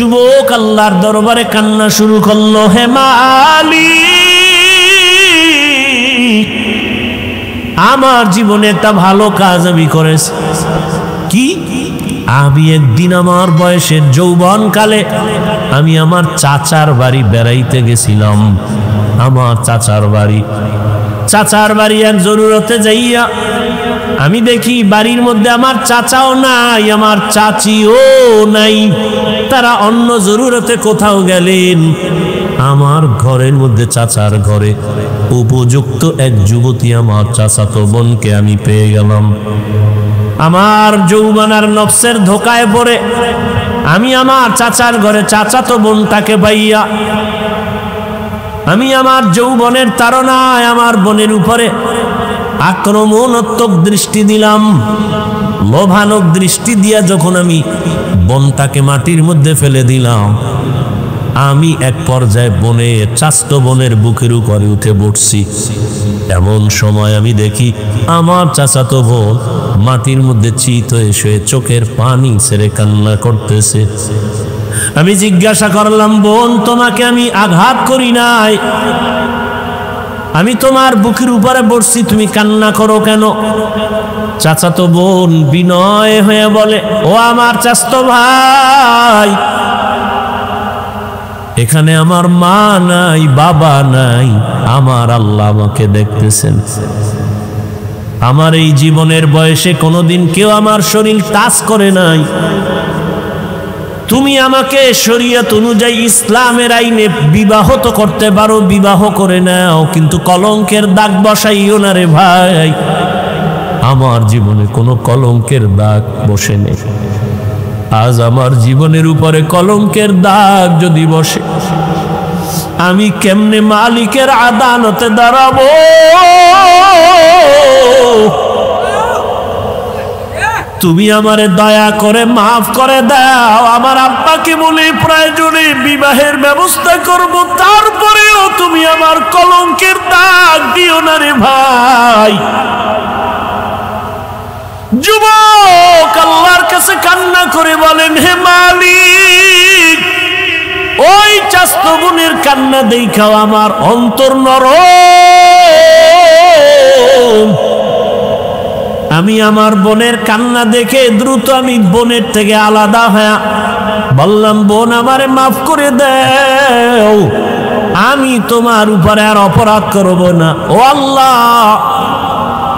যুবক আল্লাহর দরবারে কান্না শুরু করলো, হে মালিক, আমার জীবনে একটা ভালো কাজ আমি করেছি। কি? আমি একদিন আমার বয়সের যৌবনকালে আমি আমার চাচার বাড়ি বেড়াইতে গেছিলাম। আমার চাচার বাড়ি এক জরুরতে যাইয়া আমি দেখি বাড়ির মধ্যে আমার চাচাও নাই, আমার চাচিও নাই, তারা অন্য জরুরতে কোথাও গেলেন। আমার ঘরের মধ্যে, চাচার ঘরে উপযুক্ত এক যুবতী আমার চাচাতো বোনকে আমি পেয়ে গেলাম। আমার যৌবনার নফসের ধোকায় পড়ে আমি আমার চাচার ঘরে চাচাতো বোনটাকে পাইয়া আমি আমার যৌবনের তাড়নায় আমার বোনের উপরে আক্রমণাত্মক দৃষ্টি দিলাম। লোভানক দৃষ্টি দিয়া যখন আমি বোনটাকে মাটির মধ্যে ফেলে দিলাম, আমি এক পর্যায়ে বোনের, চাচাতো বোনের বুকের উপরে উঠে বসছি। এমন সময় আমি দেখি আমার চাচাতো বোন মাটির মধ্যে চিত হয়ে শুয়ে চোখের পানি ছেড়ে কান্না করতেছে। আমি জিজ্ঞাসা করলাম, বোন, তোমাকে আমি আঘাত করি নাই, আমি তোমার বুকের উপরে বসছি, তুমি কান্না করো কেন? চাচাতো বোন বিনয় হয়ে বলে, ও আমার চাচাতো ভাই, এখানে আমার মা নাই, বাবা নাই, আমার আল্লাহ আমাকে দেখতেছেন। আমার এই জীবনের বয়সে কোনোদিন কেউ আমার শরীর টাচ করে নাই। তুমি আমাকে শরীয়ত অনুযায়ী ইসলামের আইনে বিবাহ তো করতে পারো, বিবাহ করে নাও, কিন্তু কলঙ্কের দাগ বসাইও না রে ভাই। আমার জীবনে কোনো কলঙ্কের দাগ বসে নেই। আজ আমার জীবনের উপরে কলঙ্কের দাগ যদি বসে, আমি কেমনে মালিকের আদালতে দাঁড়াবো? তুমি আমারে দয়া করে মাফ করে দাও। আমার আব্বাকে বলে প্রয়োজনে বিবাহের ব্যবস্থা করব, তারপরেও তুমি আমার কলঙ্কের দাগ দিও না রে ভাই। যুবক আল্লাহর কাছে কান্না করে বলেন, হে মালিক, ওই চাচাতো বোনের কান্না দেখাও আমার অন্তর নরম। আমি আমার বোনের কান্না দেখে দ্রুত আমি বোনের থেকে আলাদা হয়ে বললাম, বোন, আমারে মাফ করে দাও, আমি তোমার উপরে আর অপরাধ করব না। ও আল্লাহ,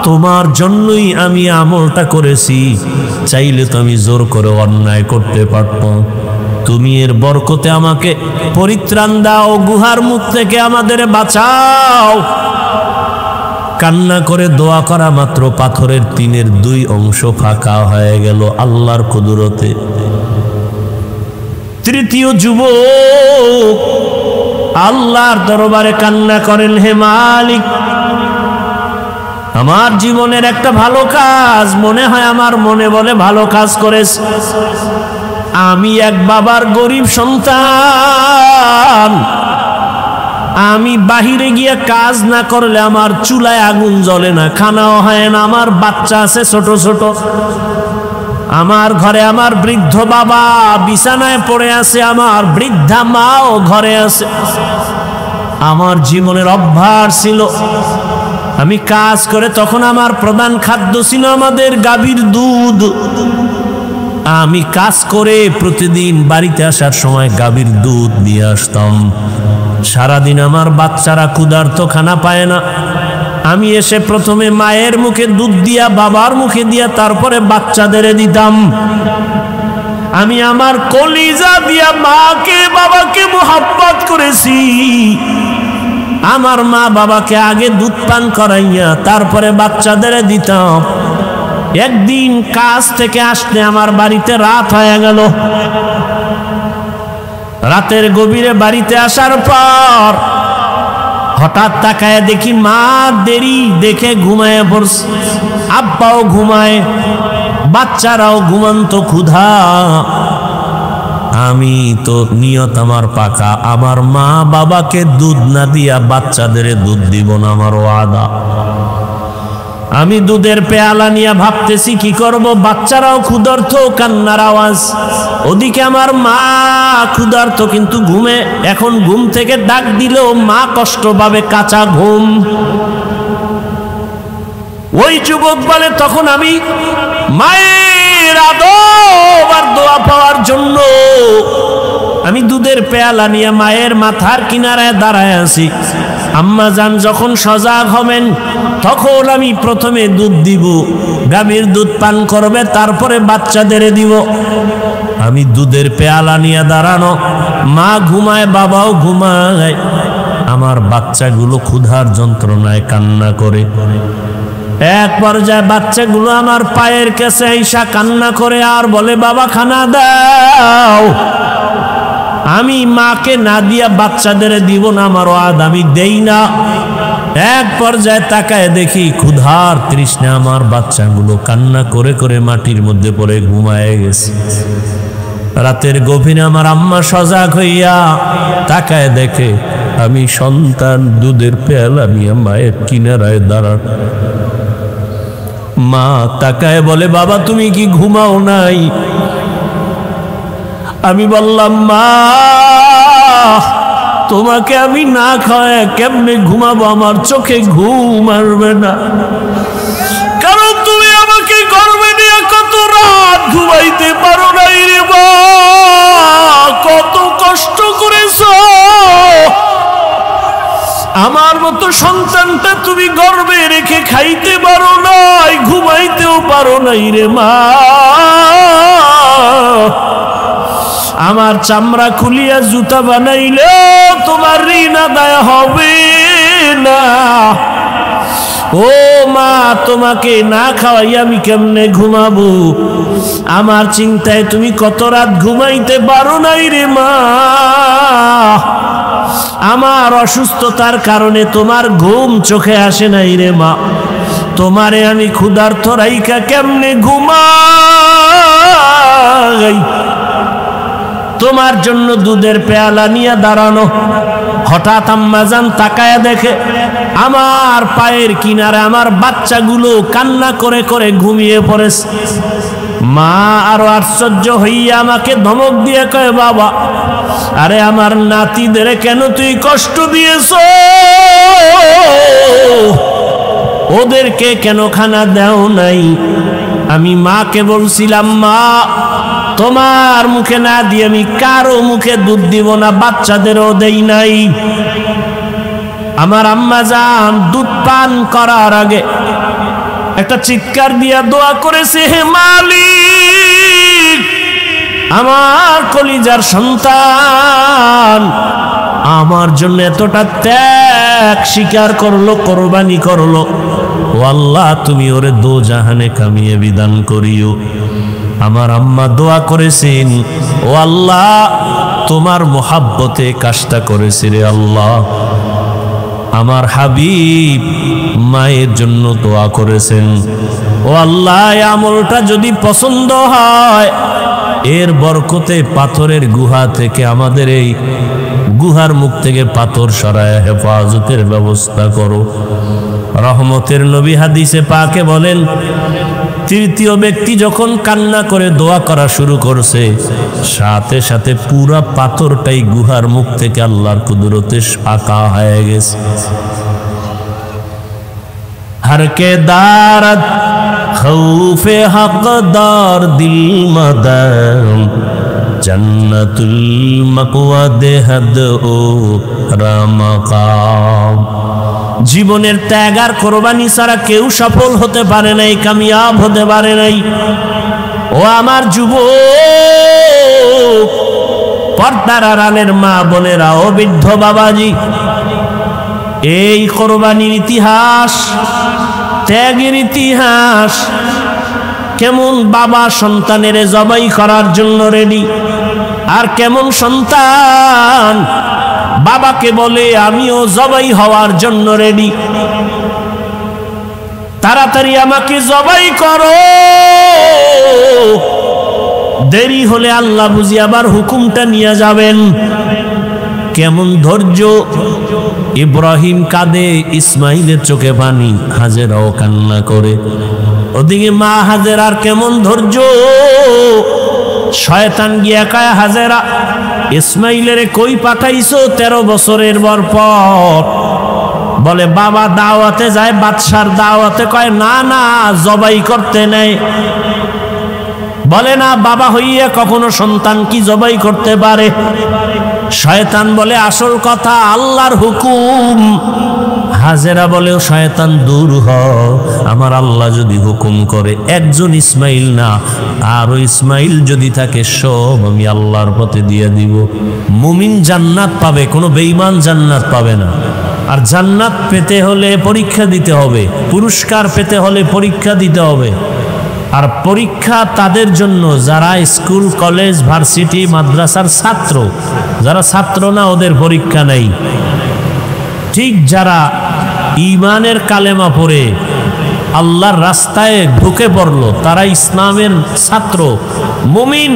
তোমার জন্যই আমি আমলটা করেছি, চাইলে তো আমি জোর করে অন্যায় করতে পারতাম। তুমি এর বরকতে আমাকে পরিত্রাণ দাও, গুহার মুখ থেকে আমাদের বাঁচাও। কান্না করে দোয়া করা মাত্র পাথরের টিনের 2 অংশ ফাঁকা হয়ে গেল আল্লাহর কুদরতে। তৃতীয় যুবক আল্লাহর দরবারে কান্না করেন, হে মালিক, আমার জীবনের একটা ভালো কাজ মনে হয়, আমার মনে বলে ভালো কাজ করেছে। আমি এক বাবার গরিব সন্তান, আমি বাহিরে গিয়ে কাজ না করলে আমার চুলায় আগুন জ্বলে না, খানাও হয় না, আমার বাচ্চা আছে ছোট ছোট, আমার ঘরে আমার বৃদ্ধ বাবা বিছানায় পড়ে আছে, আমার বৃদ্ধা মাও ঘরে আছে। আমার জীবনের অভ্যাস ছিল, আমি কাজ করে, তখন আমার প্রধান খাদ্য ছিল আমাদের গাভীর দুধ। আমি কাজ করে প্রতিদিন বাড়িতে আসার সময় গাভীর দুধ নিয়ে আসতাম। সারাদিন আমার বাচ্চারা ক্ষুধার্ত, খানা পায় না। আমি এসে প্রথমে মায়ের মুখে দুধ দিয়া, বাবার মুখে দিয়া, তারপরে বাচ্চাদের দিতাম। আমি আমার কলিজা দিয়া মাকে বাবাকে মোহাব্বত করেছি। আমার মা বাবাকে আগে দুধ পান করাইয়া তারপরে বাচ্চাদের দিতাম। একদিন কাজ থেকে আসতে আমার বাড়িতে রাত হয়ে গেল। রাতের গভীরে বাড়িতে আসার পর হঠাৎ তাকায় দেখি মা দেরি দেখে ঘুমায় পড়ছে, আব্বাও ঘুমায়, বাচ্চারাও ঘুমন্ত, ক্ষুধা। আমি তো নিয়ত আমার পাকা, আমার মা বাবাকে দুধ না দিয়া বাচ্চাদের দুধ দিব না, আমার ওয়াদা। আমি দুধের পেয়ালা নিয়ে ভাবতেছি কি করব, বাচ্চারাও ক্ষুধার্ত, কান্নার আওয়াজ। ওদিকে আমার মা ক্ষুধার্ত কিন্তু ঘুমে। এখন ঘুম থেকে ডাক দিলেও মা কষ্ট পাবে, কাঁচা ঘুম। ওই যুবক বলে, তখন আমি মায়ের আদব আর দোয়া পাওয়ার জন্য আমি দুধের পেয়ালা নিয়ে মায়ের মাথার কিনারায় দাঁড়ায় আছি। আম্মা জান যখন সজাগ হবেন তখন আমি প্রথমে দুধ দিব, গাভীর দুধ পান করবে, তারপরে বাচ্চাদের দিব। আমি দুধের পেয়ালা নিয়ে দাঁড়ানো, মা ঘুমায়, বাবাও ঘুমায়, আমার বাচ্চাগুলো ক্ষুধার যন্ত্রণায় কান্না করে। এক পর্যায়ে বাচ্চাগুলো আমার পায়ের কাছে আইসা কান্না করে আর বলে, বাবা খানা দাও। আমি মাকে না দিয়া বাচ্চাদের দিব না, আমার ওয়াদ আমি দেই না। এক পর্যায়ে তাকায় দেখি ক্ষুধার তৃষ্ণা আমার বাচ্চাগুলো কান্না করে করে মাটির মধ্যে পড়ে ঘুমায় গেছে। রাতের গভীরে আমার আম্মা সজাগ হইয়া তাকায় দেখে আমি সন্তান দুধের পেয়ালা নিয়ে মায়ের কিনারায় দাঁড়ান। মা তাকায় বলে, বাবা তুমি কি ঘুমাও নাই? আমি বললাম, মা তোমাকে আমি না খাওয়ায় কেমনে ঘুমাবো, আমার চোখে ঘুম আসবে না, কারণ তুমি আমাকে গর্ভে নিয়ে কত রাত ঘুমাইতে পারো নাই রে মা, কত কষ্ট করেছো। আমার মতো সন্তানটা তুমি গর্ভে রেখে খাইতে পারো নাই, ঘুমাইতেও পারো নাই রে মা। আমার চামড়া খুলিয়া জুতা বানাইলে তোমার ঋণ আদায় হবে না। ও মা তোমাকে না খাওয়াই আমি কেমনে ঘুমাবো? আমার চিন্তায় তুমি কত রাত ঘুমাইতে পারো নাই রে মা। আমার অসুস্থতার কারণে তোমার ঘুম চোখে আসে নাই রে মা। তোমারে আমি ক্ষুধার্ত রাইখা কেমনে ঘুমাই? তোমার জন্য দুধের পেয়ালা নিয়ে দাঁড়ানো। হঠাৎ আম্মা জান তাকায় দেখে আমার পায়ের কিনারে আমার বাচ্চাগুলো কান্না করে করে ঘুমিয়ে পড়েছে। মা আরো আশ্চর্য হইয়া আমাকে ধমক দিয়ে কয়, বাবা আরে আমার নাতিদের কেন তুই কষ্ট দিয়েছ? ওদেরকে কেন খানা দেও নাই? আমি মাকে বলছিলাম, মা তোমার মুখে না দিয়ে আমি কারো মুখে দুধ দিব না, বাচ্চাদেরও দেই নাই। আমার আম্মা জান দুধ পান করার আগে একটা চিৎকার দিয়া দোয়া করেছে, হে মালিক, আমার কলিজার সন্তান আমার জন্য এতটা ত্যাগ স্বীকার করলো, কোরবানি করলো, ও আল্লাহ তুমি ওরে দোজাহানে কামিয়ে বিধান করিও। আমার আম্মা দোয়া করেছেন, ও আল্লাহ তোমার মোহাব্বতে কাজটা করেছে রে আল্লাহ। আমার হাবিব মায়ের জন্য দোয়া করেছেন, ও আল্লাহ আমলটা যদি পছন্দ হয় এর বরকতে পাথরের গুহা থেকে আমাদের এই গুহার মুখ থেকে পাথর সরায় হেফাজতের ব্যবস্থা করো। রহমতের নবী হাদিসে পাকে বলেন, তৃতীয় ব্যক্তি যখন কান্না করে দোয়া করা শুরু করছে, সাথে সাথে পুরা পাথরটাই গুহার মুখ থেকে আল্লাহর কুদরতে ফাঁকা হয়ে গেছে। হরকে দারত খৌফে হকদার দিল মদম জন্নতুল মাকওয়া দেহদ ও রামাকাম। জীবনের ত্যাগ আর কোরবানি ছাড়া কেউ সফল হতে পারে নাই, কামিয়াব হতে পারে নাই। ও আমার যুবক, পর্দার আড়ালের মা বোনেরা, ও বৃদ্ধ বাবাজি, এই কোরবানির ইতিহাস, ত্যাগের ইতিহাস, কেমন বাবা সন্তানের জবাই করার জন্য রেডি, আর কেমন সন্তান বাবাকে বলে আমিও জবাই হওয়ার জন্য রেডি, তাড়াতাড়ি আমাকে জবাই করো, দেরি হলে আল্লাহ বুঝি আবার হুকুমটা নিয়ে যাবেন। কেমন ধৈর্য, ইব্রাহিম কাঁদে, ইসমাইলের চোখে পানি, হাজেরাও কান্না করে। ওদিকে মা হাজেরার কেমন ধৈর্য, শয়তান গিয়া কায় হাজেরা ইসমাইলের কই পাঠাইছো 13 বছরের পর? বলে বাবা দাওয়াতে যায়, বাদশার দাওয়াতে। কয় না না, জবাই করতে নেই। বলে না, বাবা হইয়া কখনো সন্তান কি জবাই করতে পারে? শয়তান বলে আসল কথা আল্লাহর হুকুম। হাজেরা বলে শয়তান দূর হ, আমার আল্লাহ যদি হুকুম করে একজন ইসমাইল না আরো ইসমাইল যদি থাকে সব আমি আল্লাহর পথে দিয়ে দিব। মুমিন জান্নাত পাবে, কোনো বেঈমান জান্নাত পাবে না। আর জান্নাত পেতে হলে পরীক্ষা দিতে হবে, পুরস্কার পেতে হলে পরীক্ষা দিতে হবে। আর পরীক্ষা তাদের জন্য যারা স্কুল কলেজ ভার্সিটি মাদ্রাসার ছাত্র। যারা ছাত্র না ওদের পরীক্ষা নেই। ঠিক যারা ঈমানের কালেমা পড়ে আল্লাহর রাস্তায় ঢুকে পড়লো তারা ইসলামের ছাত্র মুমিন,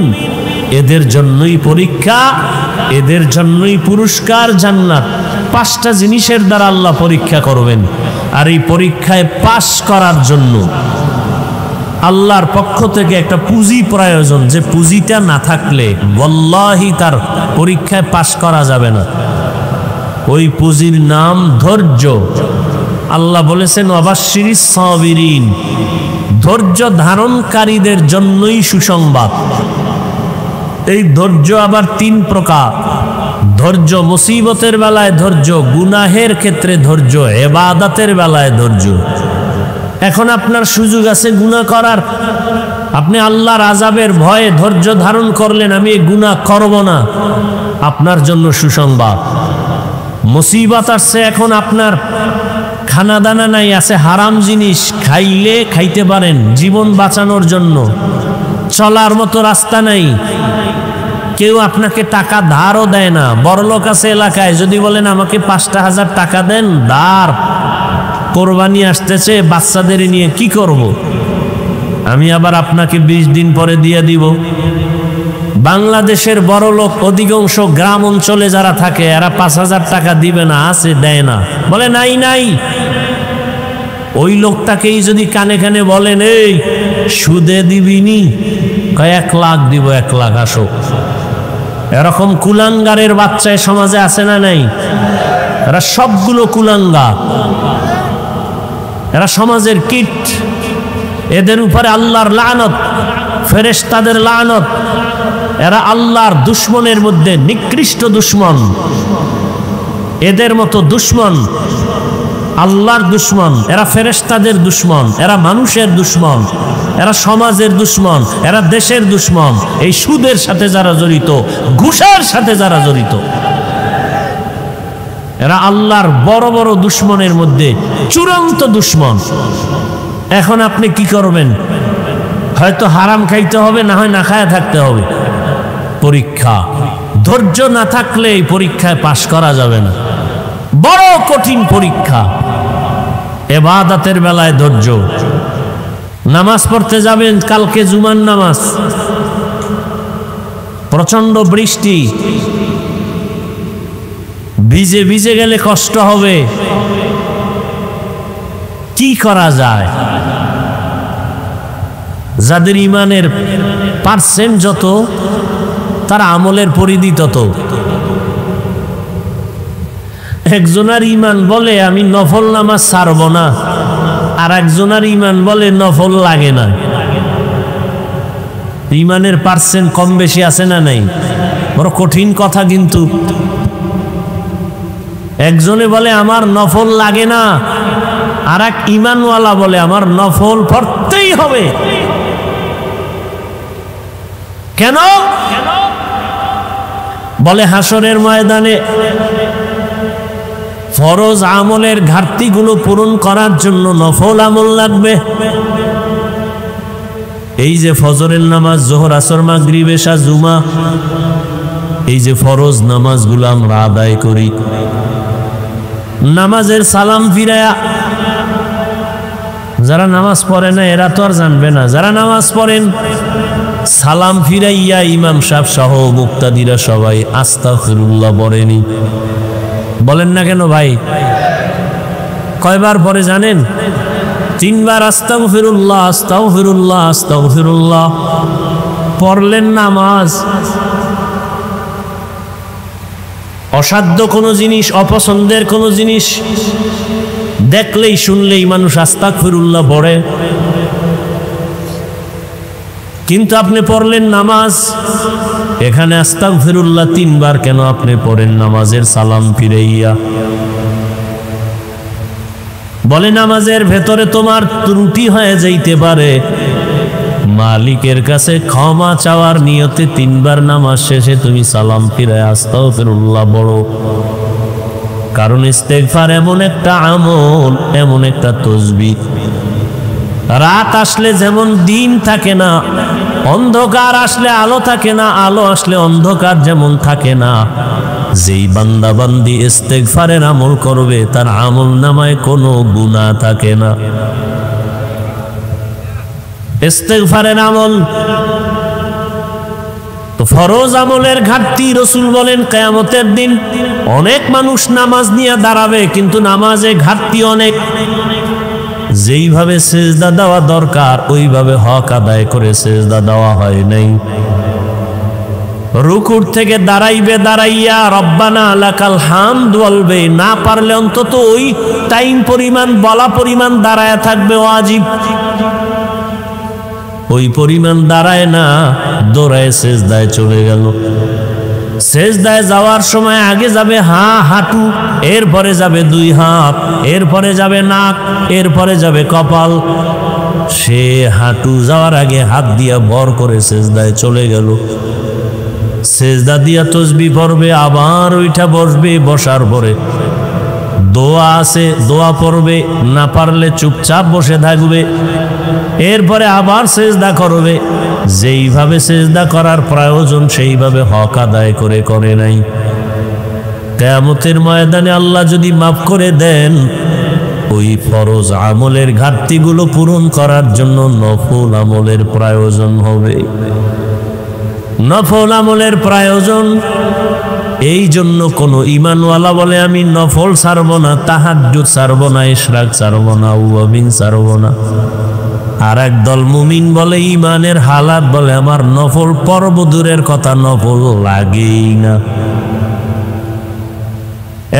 এদের জন্যই পরীক্ষা, এদের জন্যই পুরস্কার জান্নাত। 5টা জিনিসের দ্বারা আল্লাহ পরীক্ষা করবেন। আর এই পরীক্ষায় পাশ করার জন্য আল্লাহর পক্ষ থেকে একটা পুঁজি প্রয়োজন, যে পুঁজিটা না থাকলে ওয়াল্লাহি তার পরীক্ষায় পাশ করা যাবে না। ওই পুঁজির নাম ধৈর্য। আল্লাহ বলেছেন ওয়াবাশশিরিস সাবিরিন, ধৈর্য ধারণকারীদের জন্যই সুসংবাদ। এই ধৈর্য আবার 3 প্রকার। ধৈর্য মুসিবতের বেলায় ধৈর্য, গুনাহের ক্ষেত্রে ধৈর্য, ইবাদতের বেলায় ধৈর্য। এখন আপনার সুযোগ আছে গুনাহ করার, আপনি আল্লাহর আযাবের ভয়ে ধৈর্য ধারণ করলেন, আমি এই গুনাহ করব না, আপনার জন্য সুসংবাদ। মুসিবত আসছে, এখন আপনার খানা দানা নাই, আছে হারাম জিনিস, খাইলে খাইতে পারেন জীবন বাঁচানোর জন্য, চলার মতো রাস্তা নাই, কেউ আপনাকে টাকা ধারও দেয় না। বড়লোক আছে এলাকায়, যদি বলেন আমাকে 5,000 টাকা দেন, ধার, কোরবানি আসতেছে, বাচ্চাদের নিয়ে কি করব? আমি আবার আপনাকে 20 দিন পরে দিয়ে দিব। বাংলাদেশের বড় লোক অধিকাংশ গ্রাম অঞ্চলে যারা থাকে এরা 5,000 টাকা দিবে না, আছে দেয় না, বলে নাই নাই। ওই লোকটাকেই যদি কানে কানে বলেন এই সুদে দিবিনি, কয় 1 লাখ দিব, 1 লাখ আসো। এরকম কুলাঙ্গারের বাচ্চা সমাজে আছে না নাই? এরা সবগুলো কুলাঙ্গার, এরা সমাজের কীট। এদের উপরে আল্লাহর লানত, ফেরেশতাদের লানত। এরা আল্লাহর দুশমনের মধ্যে নিকৃষ্ট দুশমন। এদের মতো দুশমন আল্লাহর দুশমন, এরা ফেরেশতাদের দুশমন, এরা মানুষের দুশমন, এরা সমাজের দুশমন, এরা দেশের দুশমন। এই সুদের সাথে যারা জড়িত, ঘুষের সাথে যারা জড়িত, এরা আল্লাহর বড় বড় দুশমনের মধ্যে চূড়ান্ত দুশমন। এখন আপনি কি করবেন? হয়তো হারাম খাইতে হবে, না হয় না খায়া থাকতে হবে। পরীক্ষা, ধৈর্য না থাকলে এই পরীক্ষায় পাশ করা যাবে না। বড় কঠিন পরীক্ষা। ইবাদতের বেলায় ধৈর্য। নামাজ পড়তে যাবেন, কালকে জুমার নামাজ, প্রচন্ড বৃষ্টি, ভিজে ভিজে গেলে কষ্ট হবে, কি করা যায়? যাদের ইমানের পার্সেন্ট যত, তার আমলের পরিধি তত। একজনের ইমান বলে আমি নফল নামাজ ছাড়ব না, আর একজনের ইমান বলে নফল লাগে না। ইমানের পার্সেন্ট কম বেশি আছে না নাই? বড় কঠিন কথা কিন্তু। একজনে বলে আমার নফল লাগে না, আর এক ইমানওয়ালা বলে আমার নফল পড়তেই হবে। কেন? বলে হাসরের ময়দানে ফরজ আমলের ঘাটতিগুলো পূরণ করার জন্য নফল আমল লাগবে। এই যে ফজরের নামাজ, জোহর, আসর, মাগরিব, এশা, জুমা, এই যে ফরজ নামাজগুলো আমরা আদায় করি, নামাজের সালাম ফিরায়া, যারা নামাজ পড়ে না এরা তো আর জানবে না, যারা নামাজ পড়েন সালাম ফিরাইয়া ইমাম সাহেব সহ মুক্তাদিরা সবাই আস্তাগফিরুল্লাহ পড়েনি। বলেন না কেন ভাই? কয়বার পরে জানেন? 3 বার আস্তাগফিরুল্লাহ আস্তাগফিরুল্লাহ আস্তাগফিরুল্লাহ পড়লেন। নামাজ অসাধ্য কোনো জিনিস, অপছন্দের কোনো জিনিস দেখলেই শুনলেই মানুষ আস্তাগফিরুল্লাহ পড়ে, কিন্তু আপনি পড়লেন নামাজ, এখানে আস্তাগফিরুল্লাহ 3 বার কেন আপনি পড়েন নামাজের সালাম ফিরাইয়া? বলে নামাজের ভেতরে তোমার ত্রুটি হয়ে যাইতে পারে, মালিকের কাছে ক্ষমা চাওয়ার নিয়তে 3 বার নামাজ শেষে তুমি সালাম ফিরায় আস্তাগফিরুল্লাহ বলো। কারণ ইস্তেগফার এমন একটা আমল, এমন একটা তাসবিহ, রাত আসলে যেমন দিন থাকে না, অন্ধকার আসলে আলো থাকে না, আলো আসলে অন্ধকার যেমন থাকে না, যেই বান্দা বান্দি ইস্তেগফারের আমল করবে তার আমল নামায় কোনো গুনাহ থাকে না। ইস্তেগফারের আমল তো ফরজ আমলের ঘাটতি। রাসূল বলেন কিয়ামতের দিন অনেক মানুষ নামাজ নিয়ে দাঁড়াবে, কিন্তু নামাজে ঘাটতি অনেক। যেইভাবে সেজদা দেওয়া দরকার ওইভাবে হক আদায় করে সেজদা দেওয়া হয় নাই। রুকুর থেকে দাঁড়াইবে, দাঁড়াইয়া রব্বানা লাকাল হামদ বলবে, না পারলে অন্তত ওই টাইম পরিমাণ বলা পরিমাণ দাঁড়ায় থাকবে ওয়াজিব। ওই পরিমাণ দাঁড়ায় না, দৌড়ায় সেজদায় চলে গেল। সেজদায় যাওয়ার সময় আগে যাবে হাঁটু, এরপরে যাবে 2 হাত, এরপরে যাবে নাক, এরপরে যাবে কপাল। সে হাঁটু যাওয়ার আগে হাত দিয়া ভর করে সেজদায় চলে গেল। সেজদা দিয়া তাসবিহ পড়বে, আবার ওইটা বসবে, বসার পরে দোয়া আছে দোয়া পড়বে, না পারলে চুপচাপ বসে থাকবে, এরপরে আবার সেজদা করবে। যেইভাবে সেজদা করার প্রয়োজন সেইভাবে হক আদায় করে নাই। কিয়ামতের ময়দানে আল্লাহ যদি মাফ করে দেন, ওই ফরজ আমলের ঘাটতিগুলো পূরণ করার জন্য নফল আমলের প্রয়োজন হবে। নফল আমলের প্রয়োজন। এই জন্য কোন ঈমানওয়ালা বলে আমি নফল ছাড়ব না, তাহাজ্জুদ ছাড়ব না, ইশরাক ছাড়ব না, আওয়াবিন ছাড়ব না। আর একদল মুমিন বলে ঈমানের হালাত বলে আমার নফল পর্ব দূরের কথা, নফল লাগেই না।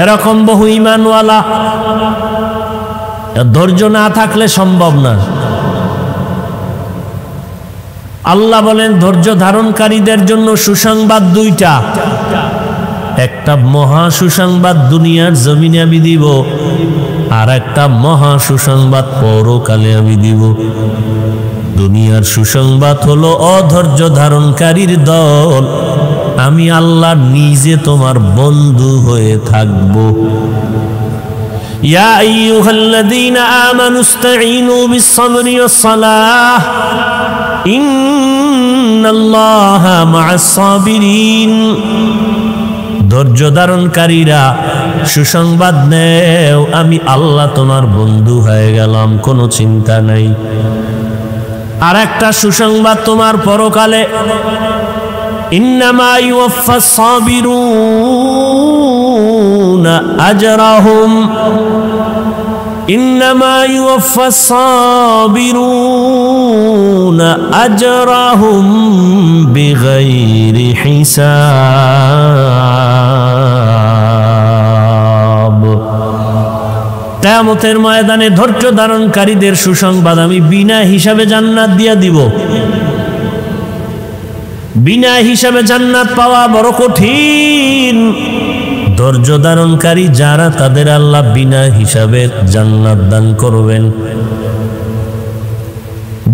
এরকম বহু ঈমানওয়ালা, ধৈর্য না থাকলে সম্ভব না। আল্লাহ বলেন ধৈর্য ধারণকারীদের জন্য সুসংবাদ 2টা। একটা মহা সুসংবাদ দুনিয়ার জমিনে আমি দিব, আর একটা মহা সুসংবাদ পরকালে আমি দিব। দুনিয়ার সুসংবাদ হলো অধৈর্য ধারণকারীর দল, আমি আল্লাহ নিজে তোমার বন্ধু হয়ে থাকব। ইয়া আইয়ুহাল্লাযীনা আমানু ইসতাঈনু বিস-সাবরি ওয়াস-সালাহ ইন্নাল্লাহা মা'আস-সাবিরিন। ধৈর্য ধারণকারীরা সুসংবাদ নেও, আমি আল্লাহ তোমার বন্ধু হয়ে গেলাম, কোনো চিন্তা নাই। আর একটা সুসংবাদ তোমার পরকালে, ইন্নামা ইউওয়াফাস সাবিরুনা আজরাহুম, ইন্নামা ইউওয়াফাস সাবিরুনা আজরাহুম বিগাইরি হিসাব। কিয়ামতের ময়দানে ধৈর্য ধারণকারীদের সুসংবাদ আমি বিনা হিসাবে জান্নাত দিয়া দিব। বিনা হিসাবে জান্নাত পাওয়া বড় কঠিন। ধৈর্য ধারণকারী যারা, তাদের আল্লাহ বিনা হিসাবে জান্নাত দান করবেন।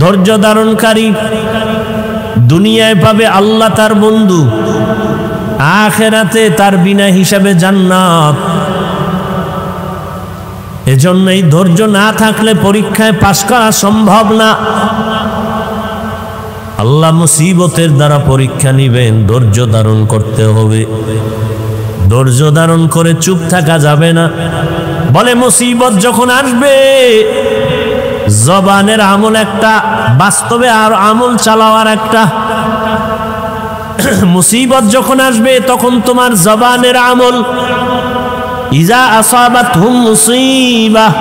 ধৈর্য ধারণকারী দুনিয়ায় পাবে আল্লাহ তার বন্ধু, আখিরাতে তার বিনা হিসাবে জান্নাত। এজন্যই ধৈর্য না থাকলে পরীক্ষায় পাশ করা সম্ভব না। আল্লাহ মুসিবতের দ্বারা পরীক্ষা নিবেন, ধৈর্য ধারণ করতে হবে। ধৈর্য ধারণ করে চুপ থাকা যাবে না। বলে মুসিবত যখন আসবে, জবানের আমল একটা, বাস্তবে আর আমল চালাওয়ার একটা। মুসিবত যখন আসবে তখন তোমার জবানের আমল ইজা আসাবাতহুম মুসিবাহ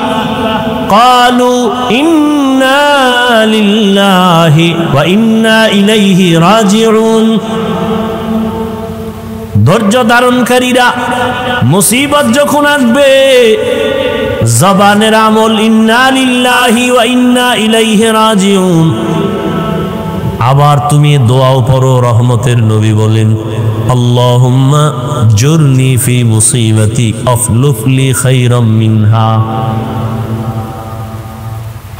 ক্বালু ইন্না লিল্লাহি ওয়া ইন্না ইলাইহি রাজিউন। ধৈর্য ধারণকারীরা মুসিবত যখন আসবে জবানের আমল ইন্না লিল্লাহি ওয়া ইন্না ইলাইহি রাজিউন। আবার তুমি দোয়াও পড়ো, রহমতের নবী বলেন আল্লাহুম্মা জুরনি ফি মুসিবাতি আফলুফ লি খায়রাম মিনহা।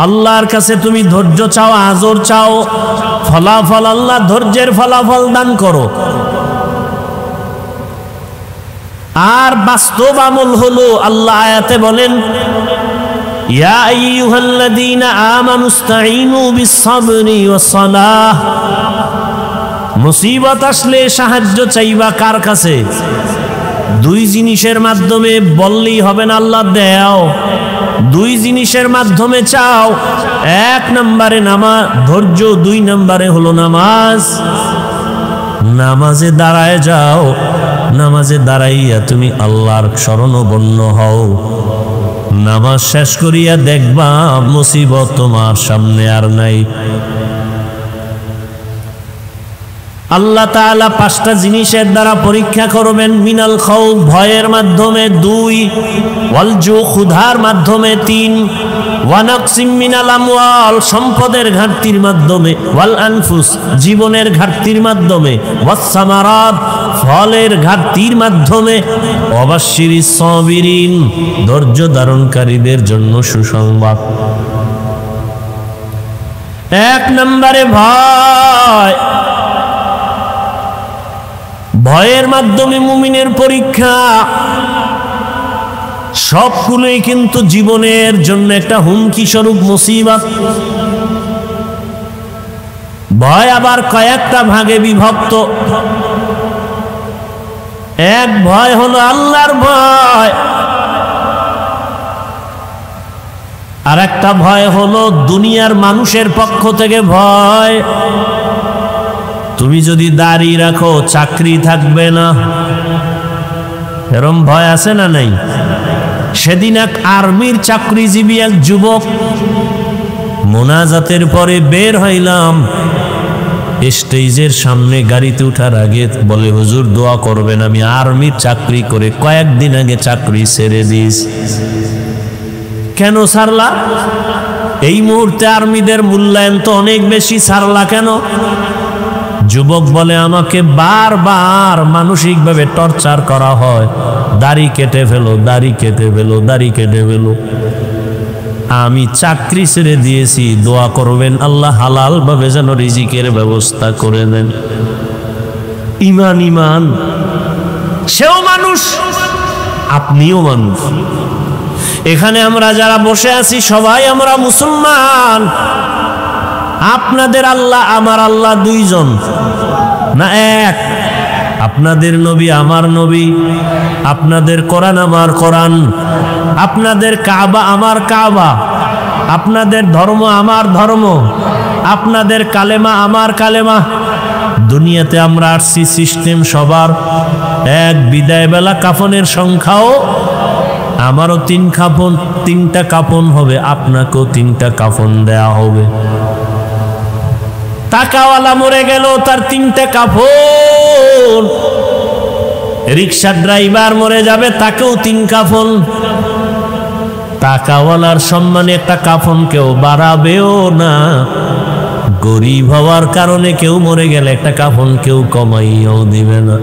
আল্লাহর কাছে তুমি ধৈর্য চাও, আজর চাও, ফলাফল আল্লাহ ধৈর্যের ফলাফল দান করো। আর বাস্তব আমল হলো আল্লাহ আয়াতে বলেন ইয়া আইয়ুহাল্লাযীনা আমানুস্তাঈনু বিস-সাবরি ওয়াস-সালাহ। মুসিবত আসলে সাহায্য চাইবা কার কাছে? দুই জিনিসের মাধ্যমে বললেই হবে না আল্লাহ দেও, দুই জিনিসের মাধ্যমে চাও। এক নম্বরে নামাজ, ধৈর্য, দুই নম্বরে হলো নামাজ। নামাজে দাঁড়ায় যাও, নামাজে দাঁড়াইয়া তুমি আল্লাহর শরণাপন্ন হও। নামাজ শেষ করিয়া দেখবা মুসিবত তোমার সামনে আর নাই। আল্লাহ তাআলা পাঁচটা জিনিসের দ্বারা পরীক্ষা করবেন। মিনাল খাউফ, ভয়ের মাধ্যমে; দুই, ওয়াল জু, ক্ষুধার মাধ্যমে; তিন, ওয়া নাকসিম মিনাল আমওয়াল, সম্পদের ঘাটতির মাধ্যমে; ওয়াল আনফুস, জীবনের ঘাটতির মাধ্যমে; ওয়াস সামারাত, ফলের ঘাটতির মাধ্যমে; ওয়াবাশশিরিস সাবিরিন, ধৈর্য ধারণকারীদের জন্য সুসংবাদ। এক নম্বরে ভয়। ভয়ের মাধ্যমে মুমিনের পরীক্ষা। সবগুলোই কিন্তু জীবনের জন্য একটা হুমকি স্বরূপ মুসিবত। ভয় আবার কয়েকটা ভাগে বিভক্ত। এক ভয় হলো আল্লাহর ভয়, আর একটা ভয় হলো দুনিয়ার মানুষের পক্ষ থেকে ভয়। তুমি যদি দাড়ি রাখো চাকরি থাকবে না, এরম ভয় আছে না নাই? সেদিন এক আর্মির চাকরিজীবী এক যুবক, মোনাজাতের পরে বের হইলাম, স্টেজের সামনে গাড়িতে উঠার আগে বলে হুজুর দোয়া করবেন, আমি আর্মির চাকরি করে কয়েকদিন আগে চাকরি ছেড়ে দিস। কেন ছাড়লা? এই মুহূর্তে আর্মিদের মূল্যায়ন তো অনেক বেশি, ছাড়লা কেন? যুবক বলে আমাকে বারবার মানসিকভাবে টর্চার করা হয়, দাড়ি কেটে ফেলো, দাড়ি কেটে ফেলো, দাড়ি কেটে ফেলো। আমি চাকরি ছেড়ে দিয়েছি, দোয়া করবেন আল্লাহ হালাল ভাবে যেন রিজিকের ব্যবস্থা করে দেন। ইমান ইমান, সেও মানুষ, আপনিও মানুষ। এখানে আমরা যারা বসে আছি সবাই আমরা মুসলমান। আপনাদের আল্লাহ আমার আল্লাহ দুইজন না এক? আপনাদের নবী আমার নবী, আপনাদের কোরআন আমার কোরআন, আপনাদের কাবা আমার কাবা, আপনাদের ধর্ম আমার ধর্ম, আপনাদের কালেমা আমার কালেমা। দুনিয়াতে আমরা আসছি সিস্টেম সবার এক। বিদায় বেলা কাফনের সংখ্যাও আমারও তিনটা কাফন হবে, আপনাকেও তিনটা কাফন দেয়া হবে। টাকাওয়ালা মরে গেল, তার তিনটা কাফন। রিক্সা ড্রাইভার মরে যাবে, তাকেও তিন কাফন। টাকাওয়ালার সম্মানে একটা কাফন কেউ বাড়াবেও না। গরিব হওয়ার কারণে কেউ মরে গেলে একটা কাফন কেউ কমাইয়াও দিবে না।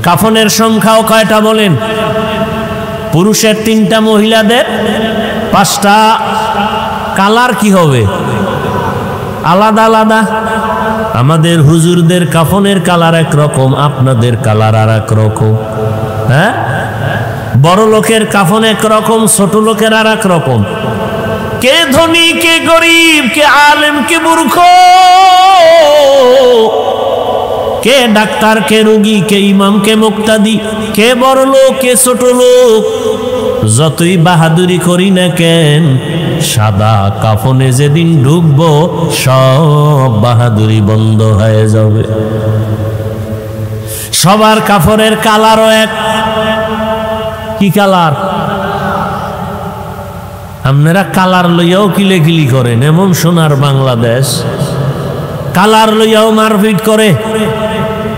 কাফনের সংখ্যাও কয়টা বলেন? পুরুষের তিনটা, মহিলাদের পাঁচটা। কালার কি হবে? আলাদা আলাদা। আমাদের হুজুরদের কাফনের কালার একরকম, আপনাদের কালার আর এক রকম। হ্যাঁ, বড় লোকের কাফন একরকম, ছোট লোকের আর এক রকম। কে ধনী, কে গরিব, কে আলেম, কে মূর্খ, কে ডাক্তার, কে রোগী, কে ইমাম, কে মুক্তাদি, কে বড় লোক, কে ছোট লোক। যতই বাহাদুরি করি না কেন, সাদা কাফনে যেদিন ঢুকবো সব বাহাদুরি বন্ধ হয়ে যাবে। সবার কাফনের কালারও এক। কি কালার? আপনারা কালার লইয়াও কিলেকিলি করেন, এমন সোনার বাংলাদেশ। কালার লইয়াও মারপিট করে,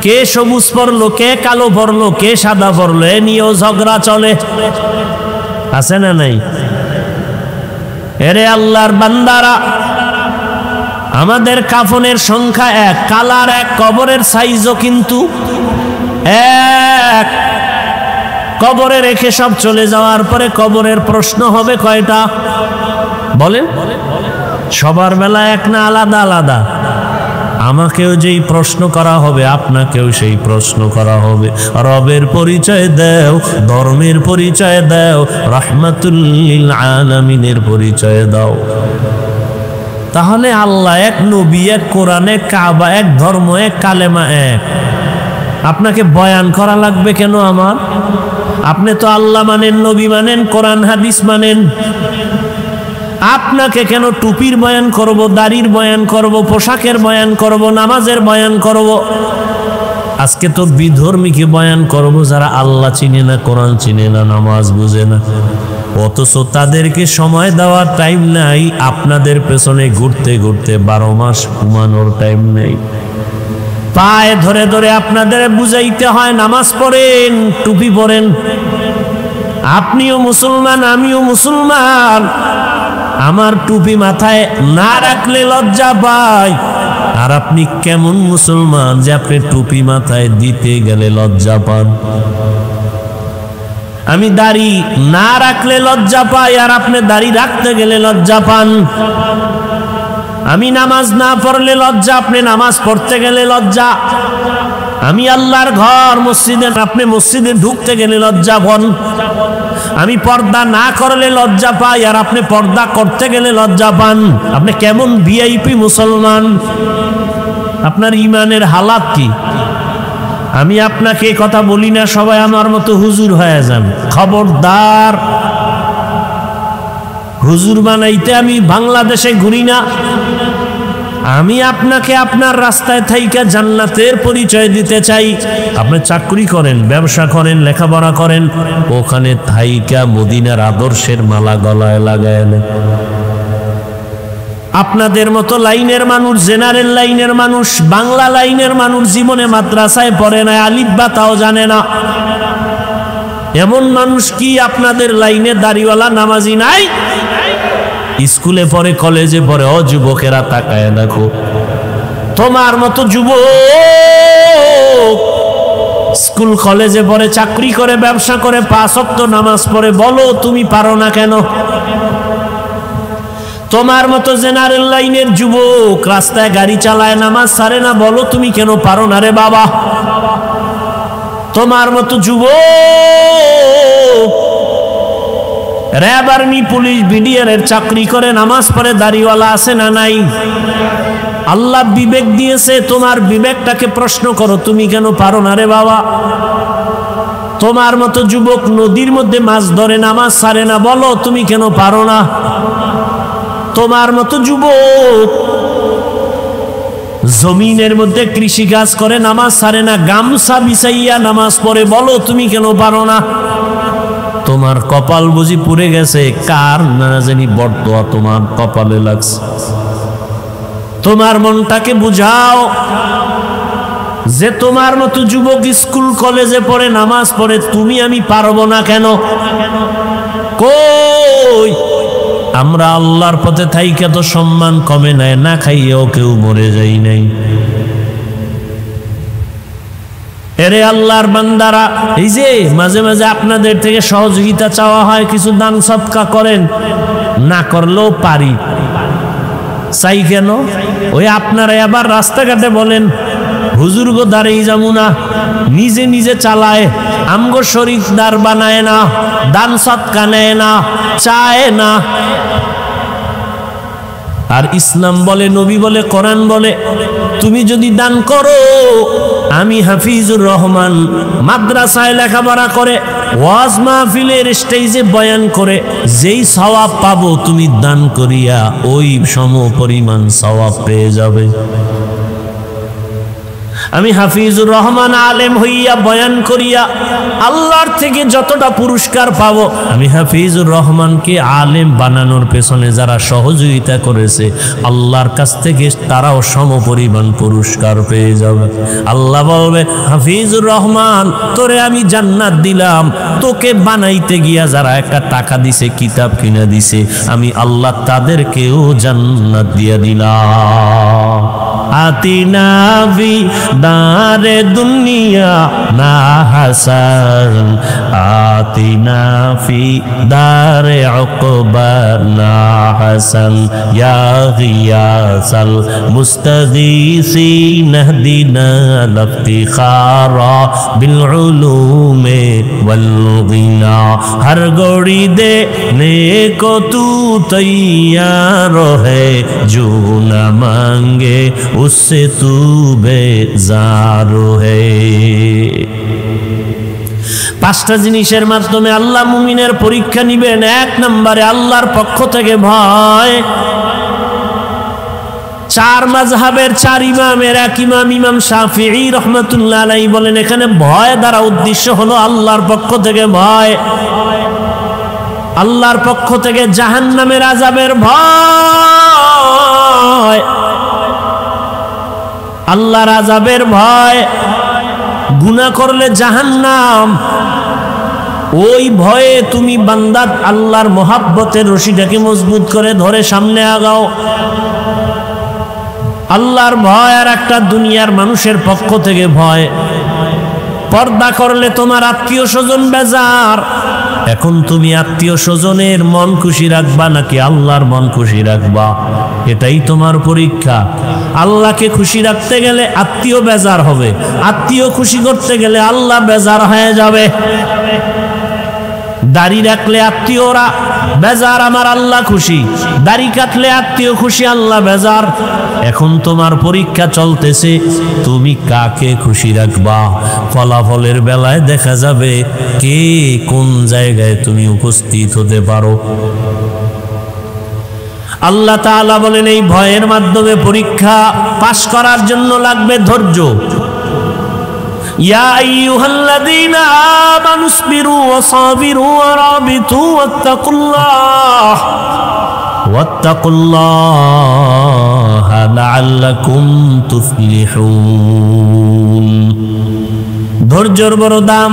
কে সবুজ পরলো, কে কালো পরলো, কে সাদা পরলো, এ নিয়েও ঝগড়া চলে, আছে না নাই? এরে আল্লাহর বান্দারা, আমাদের কাফনের সংখ্যা এক, কালার এক, কবরের সাইজও কিন্তু এক। কবরে রেখে সব চলে যাওয়ার পরে কবরের প্রশ্ন হবে কয়টা বলেন? সবার বেলা এক না আলাদা আলাদা? আমাকেও যেই প্রশ্ন করা হবে, আপনাকেও সেই প্রশ্ন করা হবে। রবের পরিচয় দাও, ধর্মের পরিচয় দাও, রাহমাতুল লিল আলামিনের পরিচয় দাও। তাহলে আল্লাহ এক, নবী এক, কোরআন এক, কাবা এক, ধর্ম এক, কালেমা এক। আপনাকে বয়ান করা লাগবে কেন আমার? আপনি তো আল্লাহ মানেন, নবী মানেন, কোরআন হাদিস মানেন। আপনাকে কেন টুপির বয়ান করব, দাড়ির বয়ান করব, পোশাকের বয়ান করব, নামাজের বয়ান করব? আজকে তো বিধর্মীকে বয়ান করব যারা আল্লাহ চিনে না, কোরআন চিনে না, নামাজ বুঝে না, অথচ তাদেরকে সময় দেওয়ার টাইম নাই। আপনাদের পেছনে ঘুরতে ঘুরতে 12 মাস ঘুমানোর টাইম নেই। পায়ে ধরে ধরে আপনাদের বুঝাইতে হয়, নামাজ পড়েন, টুপি পরেন। আপনিও মুসলমান, আমিও মুসলমান। আমার টুপি মাথায় না রাখলে লজ্জা পাই। আর আপনি কেমন মুসলমান যে আপনি টুপি মাথায় দিতে গেলে লজ্জা পান? আমি দাড়ি না রাখলে লজ্জা পাই, আর আপনি দাড়ি রাখতে গেলে লজ্জা পান। আমি নামাজ না পড়লে লজ্জা, আপনি নামাজ পড়তে গেলে লজ্জা। আমি আল্লাহর ঘর মসজিদে, আপনি মসজিদে ঢুকতে গেলে লজ্জা পান। আমি পর্দা না করলে লজ্জা পাই, আর আপনি পর্দা করতে গেলে লজ্জা পান। আপনি কেমন ভিআইপি মুসলমান? আপনার ইমানের হালাত কি? আমি আপনাকে কথা বলি না সবাই আমার মতো হুজুর হয়ে যান, খবরদার। হুজুর বানাইতে আমি বাংলাদেশে ঘুরি না। আমি আপনাকে আপনার রাস্তায় থাইকা জান্নাতের পরিচয় দিতে চাই। আপনি চাকরি করেন, ব্যবসা করেন, লেখাপড়া করেন, ওখানে থাইকা মদিনার আদর্শের মালা গলায় লাগাইলেন। আপনাদের মতো লাইনের মানুষ, জেনারেল লাইনের মানুষ, বাংলা লাইনের মানুষ জীবনে মাদ্রাসায় পড়ে না, আলিফ বা তাও জানে না। এমন মানুষ কি আপনাদের লাইনে দাড়িওয়ালা নামাজি নাই? স্কুলে পড়ে, কলেজে পড়ে। ও যুবকেরা তাকায় দেখো, তোমার মতো যুবক স্কুল কলেজে পড়ে, চাকরি করে, ব্যবসা করে, 5 ওয়াক্ত নামাজ পড়ে, বলো তুমি পারো না কেন? তোমার মতো জেনারেল লাইনের যুবক রাস্তায় গাড়ি চালায়, নামাজ ছাড়ে না, বলো তুমি কেন পারো না রে বাবা? তোমার মতো যুবক র্যাব, আর্মি, পুলিশ, বিডিআর এর চাকরি করে, নামাজ পড়ে, দাড়িওয়ালা আছে না নাই? আল্লাহ বিবেক দিয়েছে, তোমার বিবেকটাকে প্রশ্ন করো, তুমি কেন পারো না রে বাবা? তোমার মতো যুবক নদীর মধ্যে মাছ ধরে, নামাজ ছাড়ে না, বলো তুমি কেন পারো না? তোমার মতো যুবক জমিনের মধ্যে কৃষি কাজ করে, নামাজ ছাড়ে না, গামছা বিছাইয়া নামাজ পড়ে, বলো তুমি কেন পারো না? তোমার কপাল বুঝি পুড়ে গেছে, কার না জানি বর্তোয়া তোমার কপালে লাগছে। তোমার মনটাকে বুঝাও যে তোমার মতো যুবক স্কুল কলেজে পড়ে, নামাজ পড়ে, তুমি আমি পারবো না কেন? কই আমরা আল্লাহর পথে থাইকা তো সম্মান কমে নাই, না খাইয়েও কেউ মরে যাই নাই। এরে আল্লাহর বান্দারা, এই যে মাঝে মাঝে আপনাদের থেকে সহযোগিতা চাওয়া হয়, কিছু দান সদকা করেন, না করলেও পারি, চাই কেন? ওই আপনারা আবার রাস্তাঘাটে বলেন হুজুর গো দাঁড়িয়ে যাবো না, নিজে নিজে চালায়, আমগো শরীফদার বানায় না, দান সদকা নেয় না, চায় না। আর ইসলাম বলে, নবী বলে, কোরআন বলে, তুমি যদি দান করো, আমি হাফিজুর রহমান মাদ্রাসায় লেখাপড়া করে, ওয়াজ মাহফিলের স্টেজে বয়ান করে যেই সওয়াব পাবো, তুমি দান করিয়া ওই সম পরিমাণ সওয়াব পেয়ে যাবে। আমি হাফিজুর রহমান আলেম হইয়া বয়ান করিয়া আল্লাহর থেকে যতটা পুরস্কার পাবো, আমি হাফিজুর রহমানকে আলেম বানানোর পেছনে যারা সহযোগিতা করেছে আল্লাহর কাছ থেকে তারাও সমপরিমাণ পুরস্কার পেয়ে যাবে। আল্লাহ বলবে, হাফিজুর রহমান তোরে আমি জান্নাত দিলাম, তোকে বানাইতে গিয়া যারা একটা টাকা দিছে, কিতাব কিনা দিছে, আমি আল্লাহ তাদেরকেও জান্নাত দিয়া দিলাম। আতিনা ফি দারে দুনিয়া না হাসান, আতিনা ফি দারে উকবা না হাসান, ইয়া গিয়াসাল মুস্তাগীসিন ইহদিনা লিফতিখারা বিল উলুমে ওয়াল গিনা। हर घड़ी देने को तू तैयार है, जो न मांगे उससे तू बेजार है। পাঁচটা জিনিসের মাধ্যমে আল্লাহ মুমিনের পরীক্ষা নিবেন। এক নম্বরে আল্লাহর পক্ষ থেকে ভয়। চার মাযহাবের চার ইমামের এক ইমাম, ইমাম শাফিঈ রাহমাতুল্লাহ আলাইহি বলেন, এখানে ভয় দ্বারা উদ্দেশ্য হলো আল্লাহর পক্ষ থেকে ভয়, আল্লাহর পক্ষ থেকে জাহান্নামের আযাবের ভয়, আল্লাহর আযাবের ভয়। গুনাহ করলে জাহান্নাম, ওই ভয়ে তুমি বান্দা আল্লাহর মহাব্বতের রশিটাকে মজবুত করে ধরে সামনে আগাও। আল্লাহর ভয় আর একটা দুনিয়ার মানুষের পক্ষ থেকে ভয়। পর্দা করলে তোমার আত্মীয় স্বজন বেজার। এখন তুমি আত্মীয় স্বজনের মন খুশি রাখবা নাকি আল্লাহর মন খুশি রাখবা? এটাই তোমার পরীক্ষা। আল্লাহকে খুশি রাখতে গেলে আত্মীয় বেজার হবে, আত্মীয় খুশি করতে গেলে আল্লাহ বেজার হয়ে যাবে। দাড়ি রাখলে আত্মীয়রা বেজার, আমার আল্লাহ খুশি। দাড়ি কাটলে আত্মীয় খুশি, আল্লাহ বেজার। এখন তোমার পরীক্ষা চলতেছে, তুমি কাকে খুশি রাখবা? ফলাফলের বেলায় দেখা যাবে কে কোন জায়গায় তুমি উপস্থিত হতে পারো। আল্লাহ তাআলা বলেন, এই ভয়ের মাধ্যমে পরীক্ষা পাশ করার জন্য লাগবে ধৈর্য। يا أيها الذين آمنوا اصبروا وصابروا ورابطوا واتقوا الله لعلكم تفلحون। ধৈর্যের বড় দাম।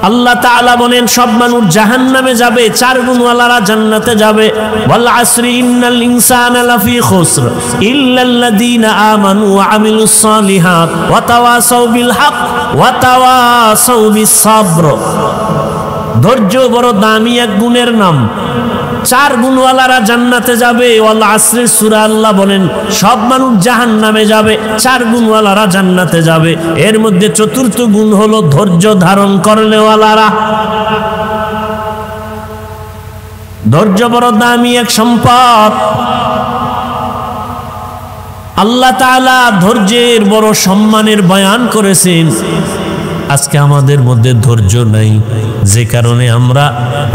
আল্লাহ তাআলা বলেন, সব মানুষ জাহান্নামে যাবে, চার গুণওয়ালারা জান্নাতে যাবে। ওয়াল আসরি ইন্নাল ইনসানা লাফি খুসর ইল্লাল্লাযীনা আমানু ওয়া আমিলুস সালিহাত ওয়া তাওয়াসাউ বিল হক ওয়া তাওয়াসাউ বিস সাবর। ধৈর্য বড় দামি এক গুণের নাম। চার গুণওয়ালারা জান্নাতে যাবে। ওয়াল আসরের সূরা আল্লাহ বলেন সব মানুষ জাহান্নামে যাবে, চার গুণওয়ালারা জান্নাতে যাবে। এর মধ্যে চতুর্থ গুণ হলো ধৈর্য ধারণ করলেওয়ালারা। ধৈর্য বড় দামি এক সম্পদ। আল্লাহ তাআলা ধৈর্যের বড় সম্মানের বয়ান করেছেন। আজকে আমাদের মধ্যে ধৈর্য নাই, যে কারণে আমরা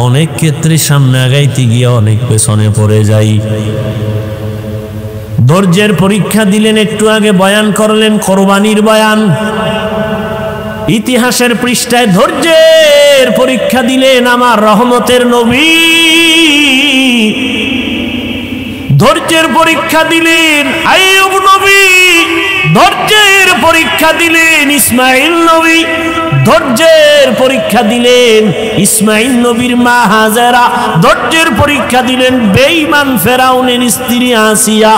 অনেক ক্ষেত্রে সামনে আগাইতে গিয়ে অনেক পেছনে পড়ে যাই। ধৈর্যের পরীক্ষা দিলেন, একটু আগে বয়ান করলেন কোরবানির বয়ান। ইতিহাসের পৃষ্ঠায় ধৈর্যের পরীক্ষা দিলেন আমার রহমতের নবী। ধৈর্যের পরীক্ষা দিলেন আইয়ুব নবী, ধৈর্যের পরীক্ষা দিলেন ইসমাইল নবী, ধৈর্যের পরীক্ষা দিলেন ইসমাইল নবীর মা হাজেরা, ধৈর্যের পরীক্ষা দিলেন বেঈমান ফেরাউনের স্ত্রী আসিয়া।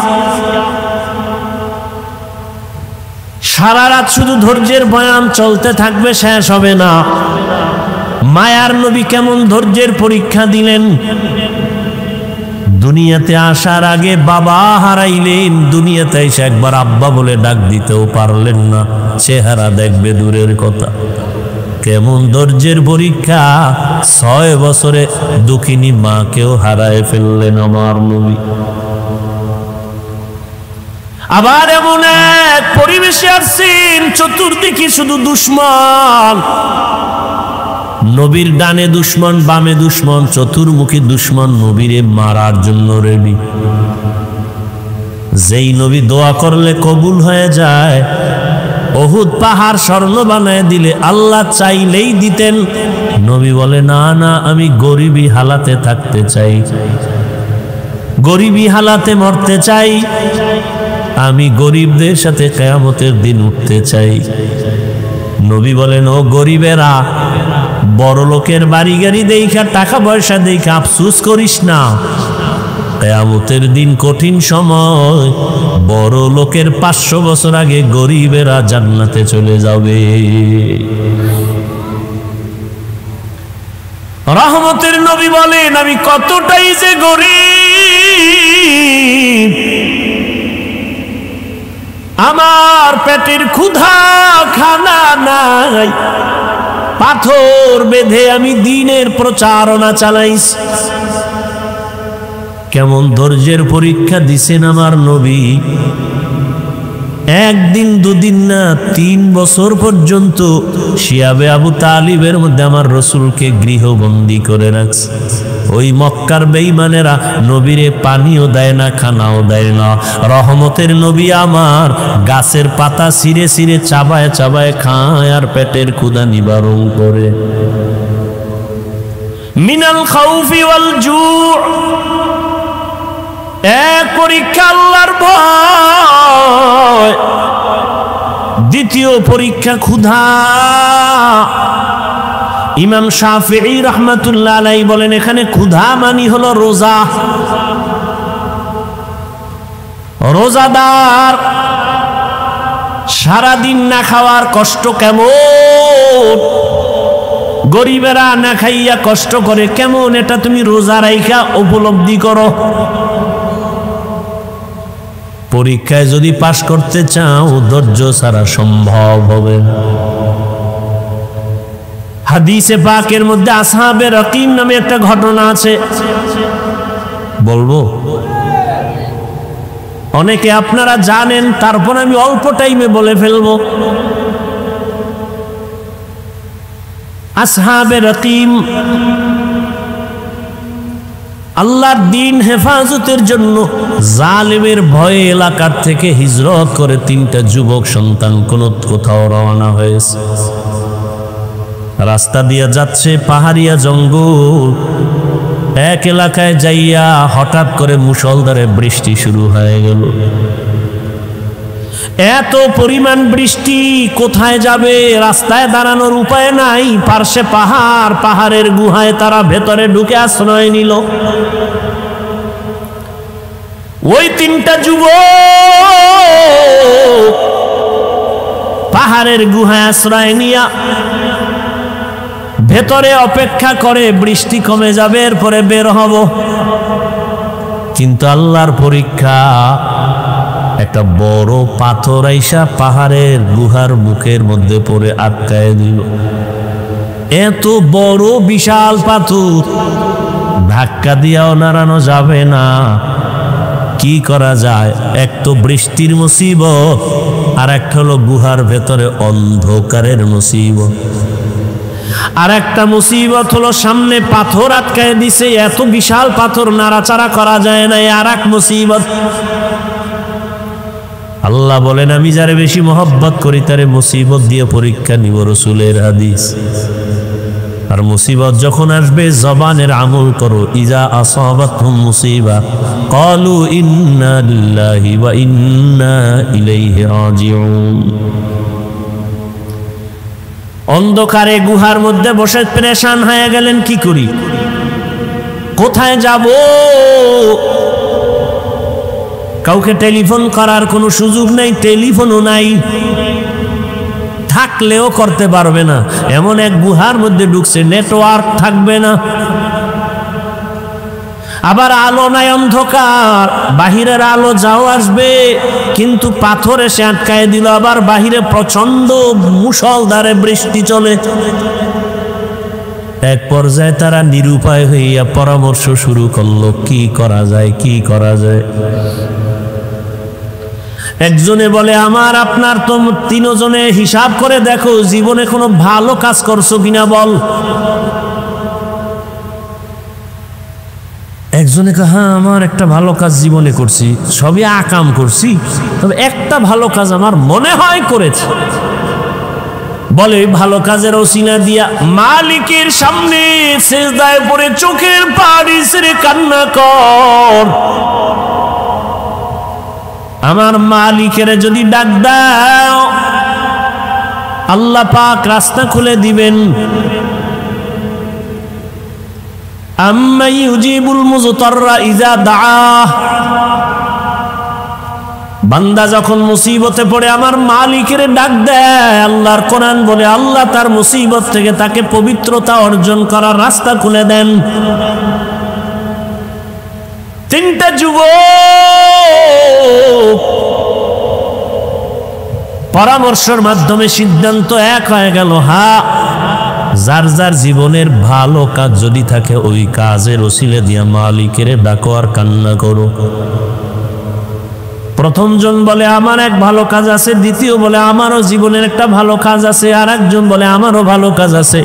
সারা রাত শুধু ধৈর্যের বয়ান চলতে থাকবে, শেষ হবে না। মায়ার নবী কেমন ধৈর্যের পরীক্ষা দিলেন। দুনিয়াতে আসার আগে বাবা হারাইলেন, দুনিয়াতে এসে একবার আব্বা বলে ডাক দিতেও পারলেন না, চেহারা দেখবে দূরের কথা। কেমন ধৈর্যের পরীক্ষা। 6 বছরে দুঃখিনী মাকেও হারায় ফেললেন আমার নবী। আবার এমন এক পরিবেশে আসছেন, চতুর্দিকে শুধু দুশ্মন। নবীর ডানে দুশ্মন, বামে দুশ্মন, চতুর্মুখী দুশ্মন নবীরে মারার জন্য রেডি। যেই নবী দোয়া করলে কবুল হয়ে যায়, উহুদ পাহাড় স্বর্ণ বানায় দিলে আল্লাহ চাইলেই দিতেন। নবী বলে না না, আমি গরিবী হালাতে থাকতে চাই, গরিবী হালাতে মরতে চাই, আমি গরিবদের সাথে কিয়ামতের দিন উঠতে চাই। নবী বলেন ও গরিবেরা, বড় লোকের বাড়ি গাড়ি দেখা টাকা পয়সা দেখা আফসোস করিস না, কিয়ামতের দিন কঠিন সময়, বড় লোকের 500 বছর আগে গরিবেরা জান্নাতে চলে যাবে। রহমতের নবী বলেন আমি কতটাই যে গরিব, আমার পেটের ক্ষুধা খানা নাই, পাথর বেঁধে আমি দ্বীনের প্রচারণা চালাইছি। কেমন ধৈর্যের পরীক্ষা দিছেন আমার নবী, একদিন দুদিন না 3 বছর পর্যন্ত শিয়াবে আবু তালিবের মধ্যে আমার রসুলকে গৃহবন্দী করে রাখছে। ওই মক্কার বেঈমানেরা নবীরে পানিও দেয় না, খানাও দেয় না। রহমতের নবী আমার গাছের পাতা ছিঁড়ে ছিঁড়ে চাবায় চাবায় খায় আর পেটের ক্ষুধা নিবারণ করে। মিনাল খাউফি ওয়াল জু, এক পরীক্ষা আল্লাহর ভয়, দ্বিতীয় পরীক্ষা ক্ষুধা। ইমাম শাফিঈ রাহমাতুল্লাহ আলাইহি বলেন এখানে ক্ষুধা মানে হলো রোজা। রোজাদার সারাদিন না খাওয়ার কষ্ট কেমন, গরিবেরা না খাইয়া কষ্ট করে কেমন, এটা তুমি রোজা রাইখা উপলব্ধি করো। পরীক্ষায় যদি পাশ করতে চাও ধৈর্য ছাড়া সম্ভব হবে না। হাদিসে পাকের মধ্যে আসহাবে রকিম নামে একটা ঘটনা আছে, বলবো? অনেকে আপনারা জানেন, তারপর আমি অল্প টাইমে বলে ফেলবো। আসহাবে রকিম আল্লাহর দ্বীন হেফাজতের জন্য জালেমের ভয়ে এলাকার থেকে হিজরত করে 3টা যুবক সন্তান কোথাও রওনা হয়েছে। রাস্তা দিয়ে যাচ্ছে পাহাড়িয়া জঙ্গল, এক এলাকায় যাইয়া হঠাৎ করে মুষলধারে বৃষ্টি শুরু হয়ে গেল। এত পরিমাণ বৃষ্টি, কোথায় যাবে, রাস্তায় দাঁড়ানোর উপায় নাই, পার্শ্বে পাহাড়, পাহাড়ের গুহায় তারা ভেতরে ঢুকে আশ্রয় নিল। ওই 3টা যুবক পাহাড়ের গুহায় আশ্রয় নিয়া ভেতরে অপেক্ষা করে বৃষ্টি কমে যাবে, এরপরে বের হব। কিন্তু আল্লাহর পরীক্ষা, একটা বড় পাথর আইসা পাহাড়ের গুহার মুখের মধ্যে পড়ে আটকায় দিল। এত বড় বিশাল পাথর, ধাক্কা দিয়াও নাড়ানো যাবে না। কি করা যায়? এক তো বৃষ্টির মুসিবত, আর একটা হলো গুহার ভেতরে অন্ধকারের মুসিবত, আর একটা মুসিবত হলো সামনে পাথর আটকায় দিছে, এত বিশাল পাথর নাড়াচাড়া করা যায় না, আর এক মুসিবত। আল্লাহ বলেন আমি যারে বেশি মহব্বত করি তারে মুসিবত দিয়ে পরীক্ষা নিব, রসুলের হাদিস। আর মুসিবত যখন আসবে জবানের আমল করো। ইজা আসাবাতহুম মুসিবা ক্বালু ইন্না লিল্লাহি ওয়া ইন্না ইলাইহি রাজিউন। অন্ধকারে গুহার মধ্যে বসে পেরেশান হয়ে গেলেন, কি করি, কোথায় যাব? কাউকে টেলিফোন করার কোনো সুযোগ নাই, টেলিফোনও নাই, থাকলেও করতে পারবে না। এমন এক গুহার মধ্যে ঢুকছে, নেটওয়ার্ক থাকবে না, আবার আলো নাই, অন্ধকার, বাহিরের আলো যাও আসবে, কিন্তু পাথর এসে আটকায় দিল। আবার বাহিরে প্রচন্ড মুষলধারে বৃষ্টি চলে। এক পর্যায়ে তারা নিরুপায় হইয়া পরামর্শ শুরু করলো, কি করা যায়, কি করা যায়। একজনে বলে আমার আপনার তো 3 জনে হিসাব করে দেখো জীবনে কোনো ভালো কাজ করছো কিনা বল। একজনে কে হ্যাঁ আমার একটা ভালো কাজ জীবনে করছি, সবই আকাম করছি, তবে একটা ভালো কাজ আমার মনে হয় করেছি। বলে ভালো কাজের ওসিলা দিয়া মালিকের সামনে সিজদায় পড়ে চোখের পানি ছেড়ে কান্না কর। আমার মালিকের যদি ডাক দাও আল্লাহ পাক রাস্তা খুলে দিবেন। আম্মা ইউজিবুল মুজতাররা ইযা দাআহ, বান্দা যখন মুসিবতে পড়ে আমার মালিকের ডাক দেয়, আল্লাহর কোরআন বলে আল্লাহ তার মুসিবত থেকে তাকে পবিত্রতা অর্জন করার রাস্তা খুলে দেন। তিনটা যুবক পরামর্শের মাধ্যমে সিদ্ধান্ত এক হয়ে গেল, হ্যাঁ যার যার জীবনের ভালো কাজ যদি থাকে ওই কাজের ওসিলা দিয়া মালিকের ডাকো আর কান্না করো। প্রথম জন বলে আমার এক ভালো কাজ আছে, দ্বিতীয় বলে আমারও জীবনের একটা ভালো কাজ আছে, আর একজন বলে আমারও ভালো কাজ আছে।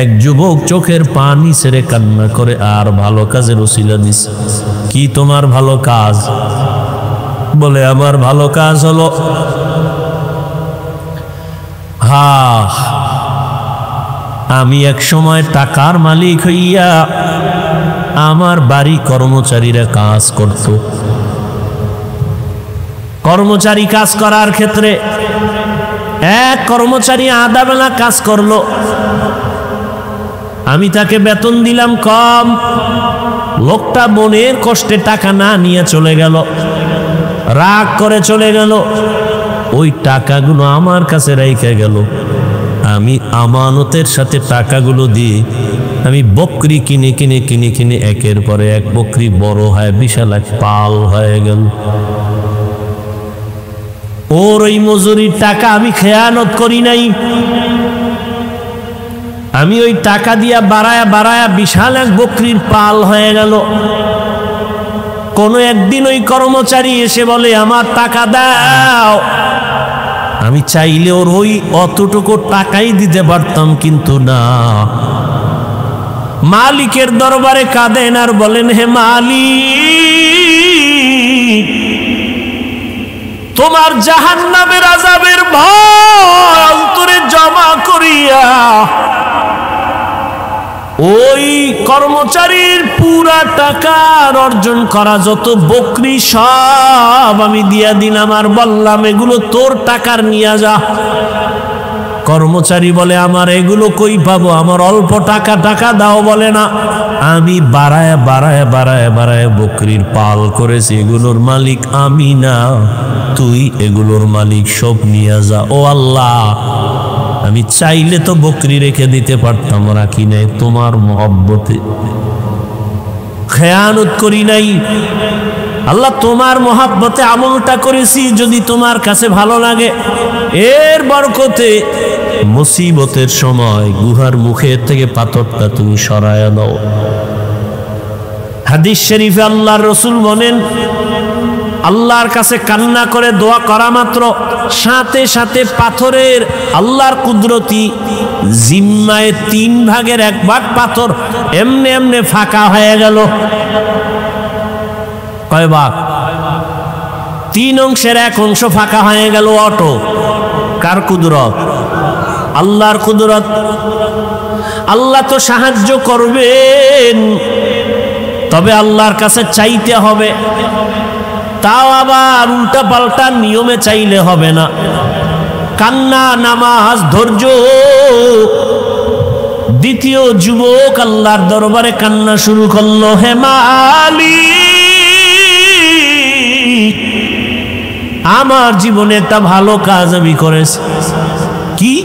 এক যুবক চোখের পানি ছেড়ে কান্না করে আর ভালো কাজের ওসিলা দিছে। কি তোমার ভালো কাজ? বলে আমার ভালো কাজ হলো আমি এক সময় টাকার মালিক হইয়া আমার বাড়ি কর্মচারীরা কাজ করত। কর্মচারী কাজ করার ক্ষেত্রে এক কর্মচারী আধা বেলা কাজ করলো, আমি তাকে বেতন দিলাম কম। লোকটা মনের কষ্টে টাকা না নিয়ে চলে গেল, রাগ করে চলে গেল। ওই টাকাগুলো আমার কাছে রেখে গেল। আমি আমানতের সাথে টাকাগুলো দিয়ে আমি বকরি কিনে কিনে কিনে কিনে একের পরে এক বকরি বড় হয়, বিশাল এক পাল হয়ে গেল। ওর ওই মজুরির টাকা আমি খেয়ানত করি নাই, আমি ওই টাকা দিয়া বাড়ায়া বাড়ায়া বিশাল এক বকরির পাল হয়ে গেল। কোনো একদিন ওই কর্মচারী এসে বলে আমার টাকা দাও। আমি চাইলে ওর ওই অতটুকু টাকাই দিতে পারতাম, কিন্তু না। মালিকের দরবারে কাঁদেন আর বলেন, হে মালিক, তোমার জাহান্নামের আযাবের ভয় অন্তরে জমা করিয়া ওই কর্মচারীর পুরা টাকার অর্জন করা যত বকরি সব আমি দিয়া দিলাম, আর বললাম এগুলো তোর টাকার নিয়ে যা। কর্মচারী বলে আমার এগুলো কই পাবো, আমার অল্প টাকা, টাকা দাও। বলে না, আমি বাড়ায় বাড়ায় বাড়ায় বাড়ায় বকরির পাল করেছি, এগুলোর মালিক আমি না, তুই এগুলোর মালিক, সব নিয়ে যা। ও আল্লাহ, আমি চাইলে তো বকরি রেখে দিতে পারতাম, রাখি নাই, তোমার মহব্বতে খেয়ানত করি নাই। আল্লাহ তোমার মহব্বতে আমলটা করেছি, যদি তোমার কাছে ভালো লাগে এর বরকতে মুসিবতের সময় গুহার মুখের থেকে পাথরটা তুমি সরায়া দাও। হাদিস শরীফে আল্লাহর রাসূল বলেন, আল্লাহর কাছে কান্না করে দোয়া করা মাত্র সাথে সাথে পাথরের আল্লাহর কুদরতি জিম্মায় 3 ভাগের 1 ভাগ পাথর এমনে এমনে ফাঁকা হয়ে গেল। কয় ভাগ? 3 অংশের 1 অংশ ফাঁকা হয়ে গেল। অটো কার কুদরত? আল্লাহর কুদরত। আল্লাহ তো সাহায্য করবেন, তবে আল্লাহর কাছে চাইতে হবে। তাও আবার উল্টা পাল্টা নিয়মে চাইলে হবে না। কান্না, নামাজ, ধৈর্য। দ্বিতীয় যুবক আল্লাহর দরবারে কান্না শুরু করলো, হে মালিক, আমার জীবনে একটা ভালো কাজ আমি করেছি। কি?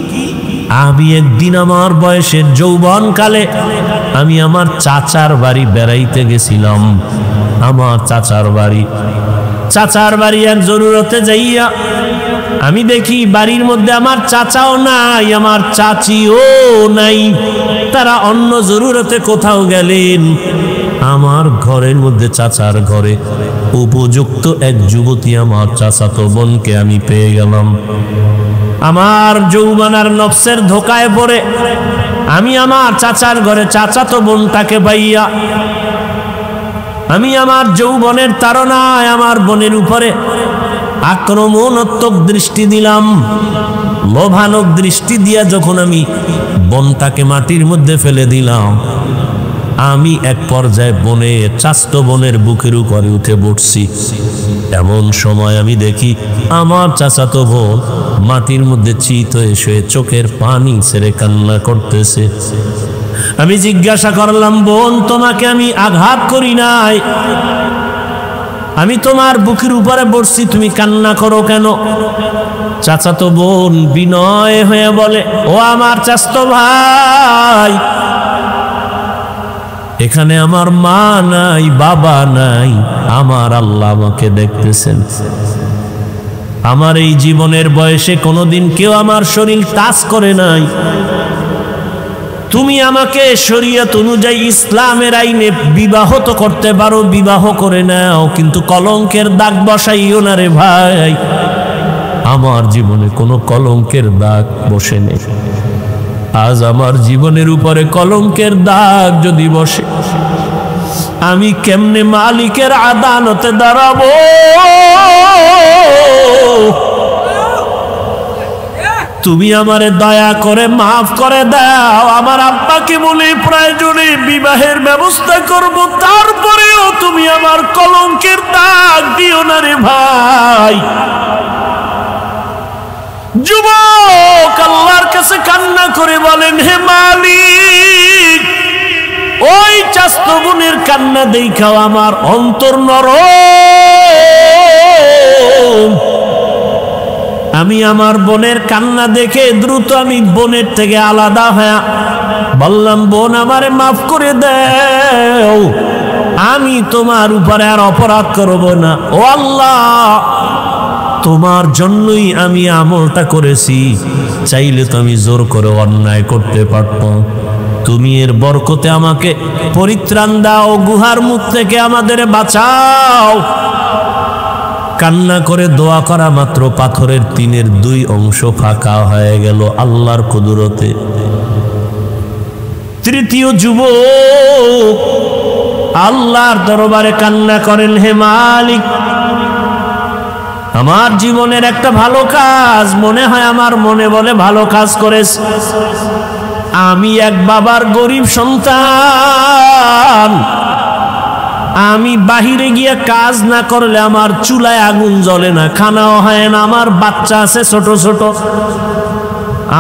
আমি একদিন আমার বয়সের যৌবনকালে আমি আমার চাচার বাড়ি বেড়াইতে গেছিলাম। আমার চাচার বাড়ি এক জরুরতে যাইয়া আমি দেখি বাড়ির মধ্যে আমার চাচাও নাই, আমার চাচিও নাই, তারা অন্য জরুরতে কোথাও গেলেন। আমার ঘরের মধ্যে, চাচার ঘরে উপযুক্ত এক যুবতী আমার চাচাতো বোনকে আমি পেয়ে গেলাম। আমার যৌবনার নফসের ধোকায় পড়ে আমি আমার চাচার ঘরে চাচাতো বোনটাকে পাইয়া আমি আমার যৌবনের তাড়নায় আমার বোনের উপরে আক্রমণাত্মক দৃষ্টি দিলাম। লোভানক দৃষ্টি দিয়া যখন আমি বোনটাকে মাটির মধ্যে ফেলে দিলাম, আমি এক পর্যায়ে বনের চাস্ত বনের বুকের উপরে উঠে বসছি। এমন সময় আমি দেখি আমার চাচাতো বোন মাটির মধ্যে চিত হয়ে শুয়ে চোখের পানি ছেড়ে কান্না করতেছে। আমি জিজ্ঞাসা করলাম, বোন, তোমাকে আমি আঘাত করি নাই, আমি তোমার বুকের উপরে বসছি, তুমি কান্না করো কেন? চাচাতো বোন বিনয় হয়ে বলে, ও আমার চাচাতো ভাই, এখানে আমার মা নাই, বাবা নাই, আমার আল্লাহ আমাকে দেখতেছেন। আমার এই জীবনের বয়সে কোনোদিন কেউ আমার শরীর টাচ করে নাই। তুমি আমাকে শরীয়ত অনুযায়ী ইসলামের আইনে বিবাহ তো করতে পারো, বিবাহ করে নাও, কিন্তু কলঙ্কের দাগ বসাইও না রে ভাই। আমার জীবনে কোনো কলঙ্কের দাগ বসে নেই। আজ আমার জীবনের উপরে কলঙ্কের দাগ যদি বসে, আমি কেমনে মালিকের আদালতে দাঁড়াবো? তুমি আমারে দয়া করে মাফ করে দাও। আমার আব্বাকে বলে প্রয়োজনে বিবাহের ব্যবস্থা করব, তারপরেও তুমি আমার কলঙ্কের দাগ দিও না রে ভাই। যুবক আল্লাহর কাছে কান্না করে বলেন, হে মালিক, ওই চাস্ত বোনের কান্না দেখাও আমার অন্তর নরম। আমি আমার বোনের কান্না দেখে দ্রুত আমি বোনের থেকে আলাদা হয়ে বললাম, বোন, আমারে মাফ করে দাও, আমি তোমার উপরে আর অপরাধ করব না। ও আল্লাহ, তোমার জন্যই আমি আমলটা করেছি, চাইলে তো আমি জোর করে অন্যায় করতে পারতাম। তুমি এর বরকতে আমাকে পরিত্রাণ দাও, গুহার মুখ থেকে আমাদের বাঁচাও। কান্না করে দোয়া করা মাত্র পাথরের 3/2 অংশ ফাঁকা হয়ে গেল আল্লাহর কুদরতে। তৃতীয় যুবক আল্লাহর দরবারে কান্না করেন, হে মালিক, আমার জীবনের একটা ভালো কাজ মনে হয় আমার মনে বলে ভালো কাজ করেছে। আমি এক বাবার গরিব সন্তান, আমি বাহিরে গিয়ে কাজ না করলে আমার চুলায় আগুন জ্বলে না, খানাও হয় না, আমার বাচ্চা আছে ছোট ছোট,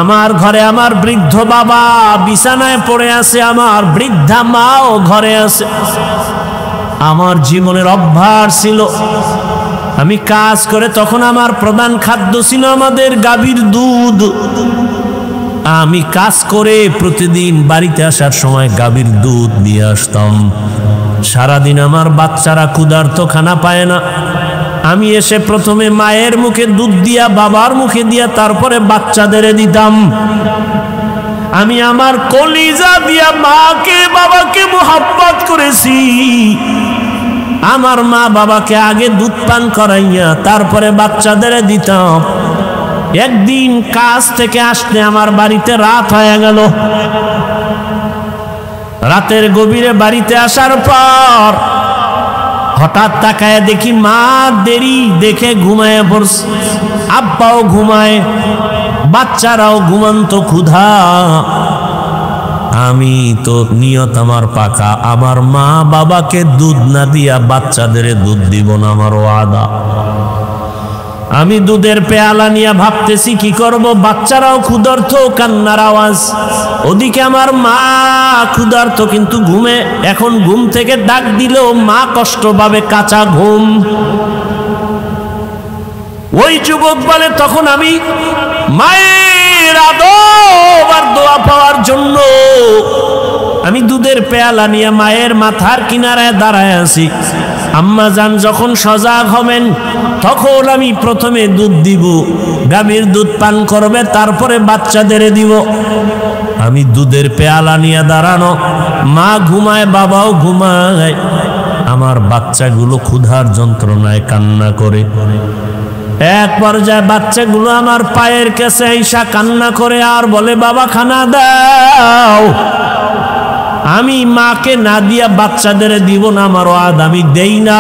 আমার ঘরে আমার বৃদ্ধ বাবা বিছানায় পড়ে আছে, আমার বৃদ্ধা মাও ঘরে আছে। আমার জীবনের অভ্যাস ছিল, আমি কাজ করে তখন আমার প্রধান খাদ্য ছিল আমাদের গাভীর দুধ। আমি কাজ করে প্রতিদিন বাড়িতে আসার সময় গাভীর দুধ নিয়ে আসতাম। সারাদিন আমার বাচ্চারা ক্ষুধার্ত, খানা পায় না। আমি এসে প্রথমে মায়ের মুখে দুধ দিয়া, বাবার মুখে দিয়া, তারপরে বাচ্চাদের দিতাম। আমি আমার কলিজা দিয়া মাকে বাবাকে মোহাব্বত করেছি। আমার মা বাবাকে আগে দুধ পান করাইয়া তারপরে বাচ্চাদের দিতাম। একদিন কাজ থেকে আসতে আমার বাড়িতে রাত হয়ে গেল। রাতের গভীরে বাড়িতে আসার পর হঠাৎ তাকায় দেখি মা দেরি দেখে ঘুমায় পড়ছে, আব্বাও ঘুমায়, বাচ্চারাও ঘুমান্ত ক্ষুধা। আমি তো নিয়ত আমার পাকা, আমার মা বাবাকে দুধ না দিয়া বাচ্চাদের দুধ দিব না, আমার ওয়াদা। আমি দুধের পেয়ালা নিয়ে ভাবতেছি কি করব, বাচ্চারাও ক্ষুধার্ত, কান্নার আওয়াজ। ওদিকে আমার মা ক্ষুধার্ত কিন্তু ঘুমে। এখন ঘুম থেকে ডাক দিলেও মা কষ্ট পাবে, কাঁচা ঘুম। ওই যুবক বলে, তখন আমি মায়ের আদর আর দোয়া পাওয়ার জন্য আমি দুধের পেয়ালা নিয়ে মায়ের মাথার কিনারায় দাঁড়ায় আছি। আম্মা জান যখন সজাগ হবেন তখন আমি প্রথমে দুধ দিব, গাভীর দুধ পান করবে, তারপরে বাচ্চাদের দিব। আমি দুধের পেয়ালা নিয়ে দাঁড়ানো, মা ঘুমায়, বাবাও ঘুমায়, আমার বাচ্চাগুলো ক্ষুধার যন্ত্রণায় কান্না করে। এক পর্যায়ে বাচ্চাগুলো আমার পায়ের কাছে আইসা কান্না করে আর বলে, বাবা খানা দাও। আমি মাকে না দিয়া বাচ্চাদের দিব না, আমার ওয়াদ, আমি দেই না।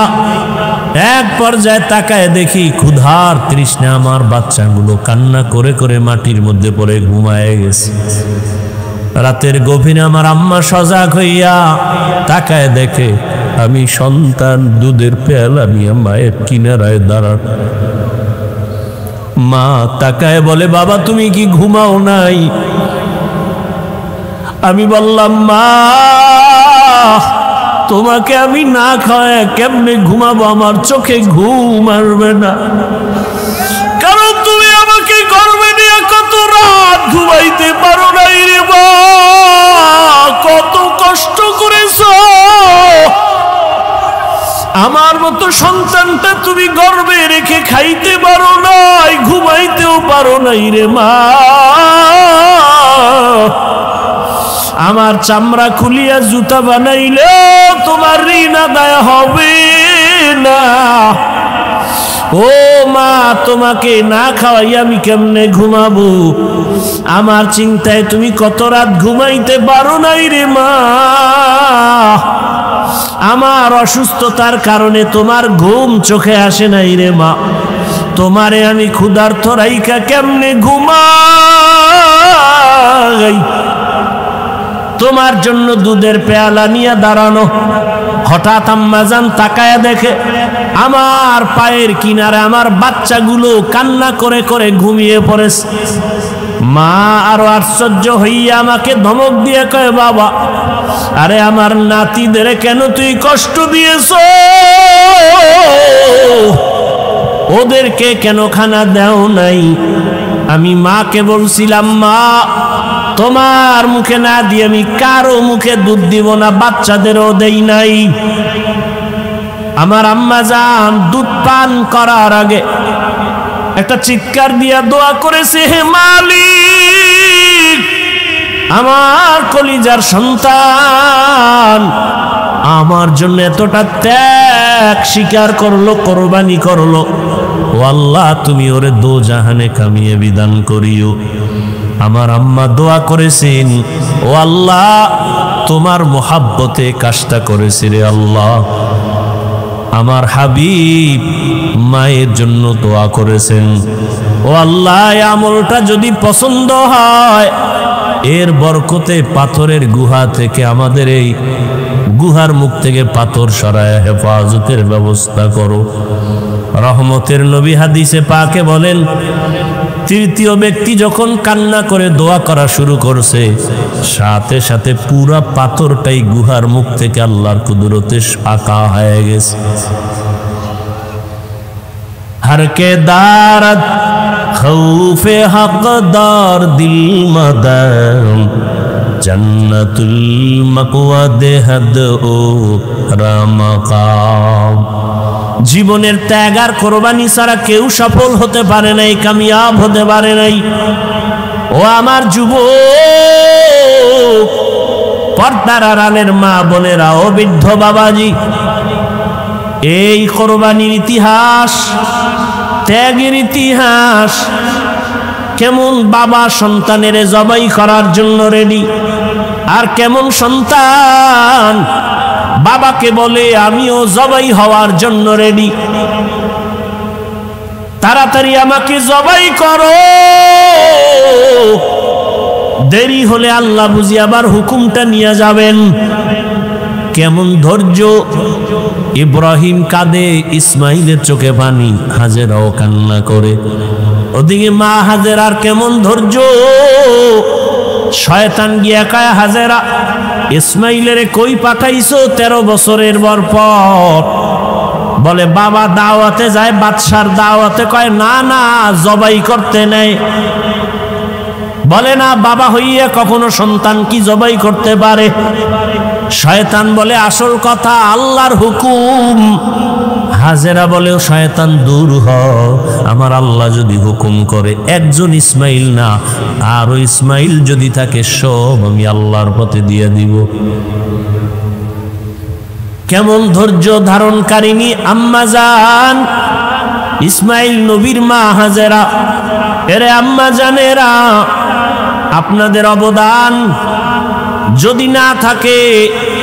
এক পর্যায়ে তাকায় দেখি ক্ষুধার তৃষ্ণা আমার বাচ্চাগুলো কান্না করে করে মাটির মধ্যে পড়ে ঘুমায় গেছে। রাতের গভীরে আমার আম্মা সজাগ হইয়া তাকায় দেখে আমি সন্তান দুধের পেয়ালা নিয়ে মায়ের কিনারায় দাঁড়ানো। মা তাকায় বলে, বাবা তুমি কি ঘুমাও নাই? আমি বললাম, মা তোমাকে আমি না খাওয়ায় কেমনে ঘুমাবো? আমার চোখে ঘুম আসবে না, কারণ তুমি আমাকে গর্ভে নিয়ে কত রাত ঘুমাইতে পারো নাই রে মা, কত কষ্ট করেছো। আমার মতো সন্তানটা তুমি গর্ভে রেখে খাইতে পারো নাই, ঘুমাইতেও পারো নাই রে মা। আমার চামড়া খুলিয়া জুতা বানাইলে তোমার ঋণ আদায় হবে না। ও মা তোমাকে না খাওয়াই আমি কেমনে ঘুমাবো? আমার চিন্তায় তুমি কত রাত ঘুমাইতে পারো নাই রে মা। আমার অসুস্থতার কারণে তোমার ঘুম চোখে আসে নাই রে মা। তোমারে আমি ক্ষুধার্ত রাইকা কেমনে ঘুমাই? তোমার জন্য দুধের পেয়ালা নিয়ে দাঁড়ানো। হঠাৎ আম্মাজান তাকায়া দেখে আমার পায়ের কিনারে আমার বাচ্চাগুলো কান্না করে করে ঘুমিয়ে পড়েছে। মা আরো আশ্চর্য হইয়া আমাকে ধমক দিয়ে কয়, বাবা আরে আমার নাতিদের কেন তুই কষ্ট দিয়েছ? ওদেরকে কেন খানা দেও নাই? আমি মাকে বলছিলাম, মা তোমার মুখে না দিয়ে আমি কারো মুখে দুধ দিব না, বাচ্চাদেরও দেই নাই। আমার আম্মা জান দুধ পান করার আগে একটা চিৎকার দিয়া দোয়া করেছে, হে মালিক আমার কলিজার সন্তান আমার জন্য এতটা ত্যাগ স্বীকার করলো, কোরবানি করলো, ও আল্লাহ তুমি ওরে দোজাহানে কামিয়ে বিধান করিও। আমার আম্মা দোয়া করেছেন, ও আল্লাহ তোমার মোহাব্বতে কাজটা করেছে রে আল্লাহ। আমার হাবিব মায়ের জন্য দোয়া করেছেন, ও আল্লাহ আমলটা যদি পছন্দ হয় এর বরকতে পাথরের গুহা থেকে আমাদের এই গুহার মুখ থেকে পাথর সরায় হেফাজতের ব্যবস্থা করো। রহমতের নবী হাদিসে পাকে বলেন, তৃতীয় ব্যক্তি যখন কান্না করে দোয়া করা শুরু করছে সাথে সাথে পুরা পাথরটাই গুহার মুখ থেকে আল্লাহর কুদরতে ফাঁকা হয়ে গেছে। হরকে দারত খৌফে হকদার দিল মদম জন্নতুল মাকওয়া দেহদ ও রামাকাম। জীবনের ত্যাগ আর কোরবানি ছাড়া কেউ সফল হতে পারে নাই, কামিয়াব হতে পারে নাই। ও আমার যুবক পর্দার আড়ালের মা বোনেরা ও বৃদ্ধ বাবাজি, এই কোরবানির ইতিহাস, ত্যাগের ইতিহাস, কেমন বাবা সন্তানের জবাই করার জন্য রেডি, আর কেমন সন্তান বাবাকে বলে আমিও জবাই হওয়ার জন্য রেডি, তাড়াতাড়ি আমাকে জবাই করো, দেরি হলে আল্লাহ বুঝি আবার হুকুমটা নিয়ে যাবেন। কেমন ধৈর্য! ইব্রাহিম কাঁদে, ইসমাইলের চোখে পানি, হাজেরাও কান্না করে। ওদিকে মা হাজেরার কেমন ধৈর্য! শয়তান গিয়া কায়, হাজেরা ইসমাইলের কই পাঠাইছো 13 বছরের পর? বলে বাবা দাওয়াতে যায়, বাদশার দাওয়াতে। কয় না না, জবাই করতে নেয়। বলে না, বাবা হইয়া কখনো সন্তান কি জবাই করতে পারে? শয়তান বলে আসল কথা আল্লাহর হুকুম। হাজেরা বলেও শয়তান দূর হ, আমার আল্লাহ যদি হুকুম করে একজন ইসমাইল না আরো ইসমাইল যদি থাকে সব আমি আল্লাহর পথে দিয়ে দিব। কেমন ধৈর্য ধারণকারিনী আম্মা জান ইসমাইল নবীর মা হাজেরা। এরে আম্মা জানেরা, আপনাদের অবদান যদি না থাকে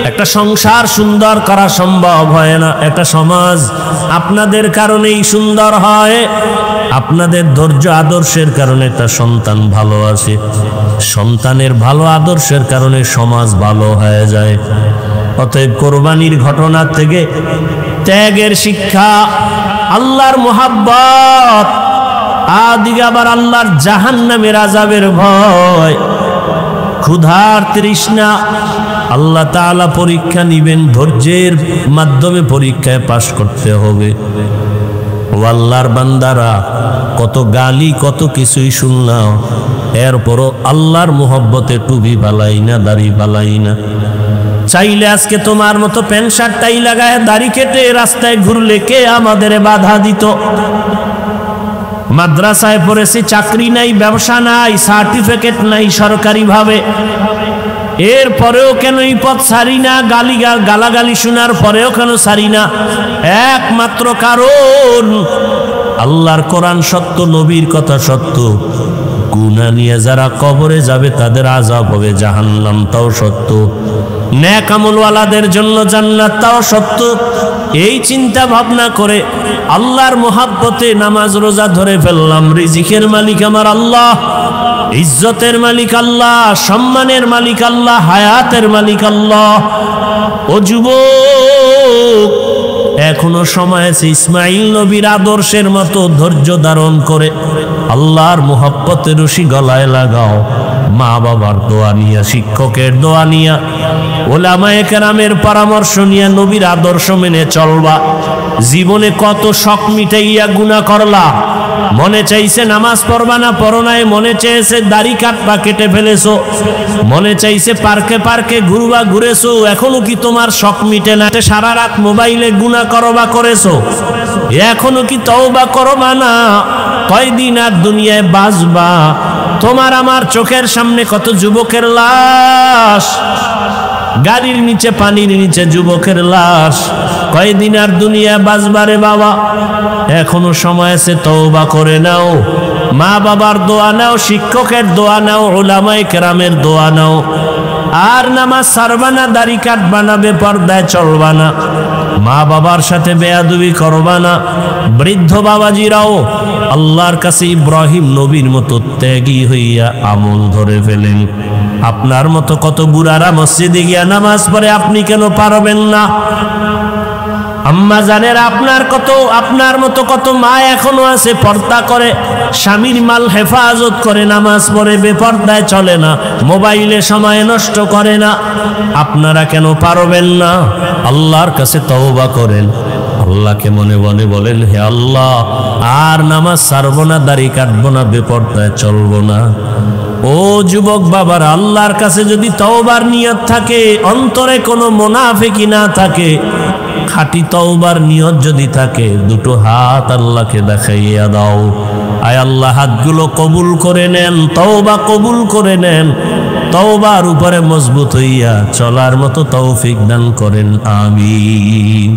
একটা সংসার সুন্দর করা সম্ভব হয় না। একটা সমাজ আপনাদের কারণেই সুন্দর হয়, আপনাদের ধৈর্য আদর্শের কারণে একটা সন্তান ভালো আছে, সন্তানের ভালো আদর্শের কারণে সমাজ ভালো হয়ে যায়। অতএব কোরবানির ঘটনা থেকে ত্যাগের শিক্ষা, আল্লাহর মুহাব্বত, আদিকে আবার আল্লাহর জাহান্নামের আযাবের ভয়, ক্ষুধার তৃষ্ণা, আল্লাহ তাআলা পরীক্ষা নিবেন, ধৈর্যের মাধ্যমে পরীক্ষায় পাশ করতে হবে। ও আল্লাহর বান্দারা, কত গালি কত কিছুই শুনলাম, এরপরও আল্লাহর মুহাব্বতে টুপি বালাই না, দাড়ি বালাই না। চাইলে আজকে তোমার মতো প্যান্ট শার্টটাই লাগায় দাড়ি কেটে রাস্তায় ঘুরলে কে আমাদের বাধা দিত? মাদ্রাসায় পড়েছি, চাকরি নাই, ব্যবসা নাই, সার্টিফিকেট নাই সরকারিভাবে, এরপরেও কেন এই পথ ছাড়ি না? গালাগালি শোনার পরেও কেন ছাড়ি না? একমাত্র কারণ আল্লাহর কোরআন সত্য, নবীর কথা সত্য। গুনাহ নিয়ে যারা কবরে যাবে তাদের আযাব হবে জাহান্নাম, তাও সত্য। নেক আমলওয়ালাদের জন্য জান্নাত, তাও সত্য। এই চিন্তা ভাবনা করে আল্লাহর মুহাব্বতে নামাজ রোজা ধরে ফেললাম। রিজিকের মালিক আমার আল্লাহ, ইজ্জতের মালিক আল্লাহ, সম্মানের মালিক আল্লাহ, হায়াতের মালিক আল্লাহ। ও যুবক, এখনো সময় আছে ইসমাইল নবীর আদর্শের মতো ধৈর্য ধারণ করে আল্লাহর মুহাব্বতের রশি গলায় লাগাও। মা বাবার দোয়া নিয়া, শিক্ষকের দোয়া নিয়া, ওলামায়ে কেরামের পরামর্শ নিয়ে নবীর আদর্শ মেনে চলবা। জীবনে কত শখ মিটাইয়া গুনাহ করলা, মনে চাইছে নামাজ পড়বা না, পড়ো নাই, মনে চেয়েছে দাড়ি কাটবা, কেটে ফেলেছো, মনে চাইছে পার্কে পার্কে ঘুরবা, ঘুরেছো, এখনো কি তোমার শখ মিটে না? সারা রাত মোবাইলে গুনাহ করবা, করেছো, এখনো কি তওবা করবা না? কয়দিন আর দুনিয়ায় বাঁচবা? তোমার আমার চোখের সামনে কত যুবকের লাশ, গাড়ির নিচে, পানির নিচে যুবকের লাশ। কয়দিন আর দুনিয়া বাঁচবারে বাবা? এখনো সময় আছে, তওবা করে নাও, মা বাবার দোয়া নাও, শিক্ষকের দোয়া নাও, উলামায়ে কেরামের দোয়া নাও। আর নামাজ ছাড়বা না, দাড়ি কাটবা না, বেপরদায় চলবা না, মা বাবার সাথে বেয়াদবি করবা না। বৃদ্ধ বাবাজিরাও আল্লাহর কাছে ইব্রাহিম নবীর মতো ত্যাগী হইয়া আমল ধরে ফেলেন। আপনার মতো কত বুড়ারা মসজিদে গিয়া নামাজ পড়ে, আপনি কেন পারবেন না? আম্মা জানেরা, আপনার মতো কত মা এখনো আছে, পর্দা করে, স্বামীর মাল হেফাজত করে, নামাজ পড়ে, বেপর্দায় চলে না, মোবাইলে সময় নষ্ট করে না। আপনারা কেন পারবেন না? আল্লাহর কাছে তওবা করেন, আল্লাহকে মনে মনে বলেন, হে আল্লাহ, আর নামাজ ছাড়বো না, দাড়ি কাটবো না, বেপর্দায় চলবো না। ও যুবক বাবার, আল্লাহর কাছে যদি তওবার নিয়ত থাকে, অন্তরে কোনো মুনাফিকি না থাকে, খাঁটি তওবার নিয়ত যদি থাকে, দুটো হাত আল্লাহকে দেখাইয়া দাও। আয় আল্লাহ, হাতগুলো কবুল করে নেন, তওবা কবুল করে নেন, তওবার উপরে মজবুত হইয়া চলার মতো তৌফিক দান করেন, আমিন।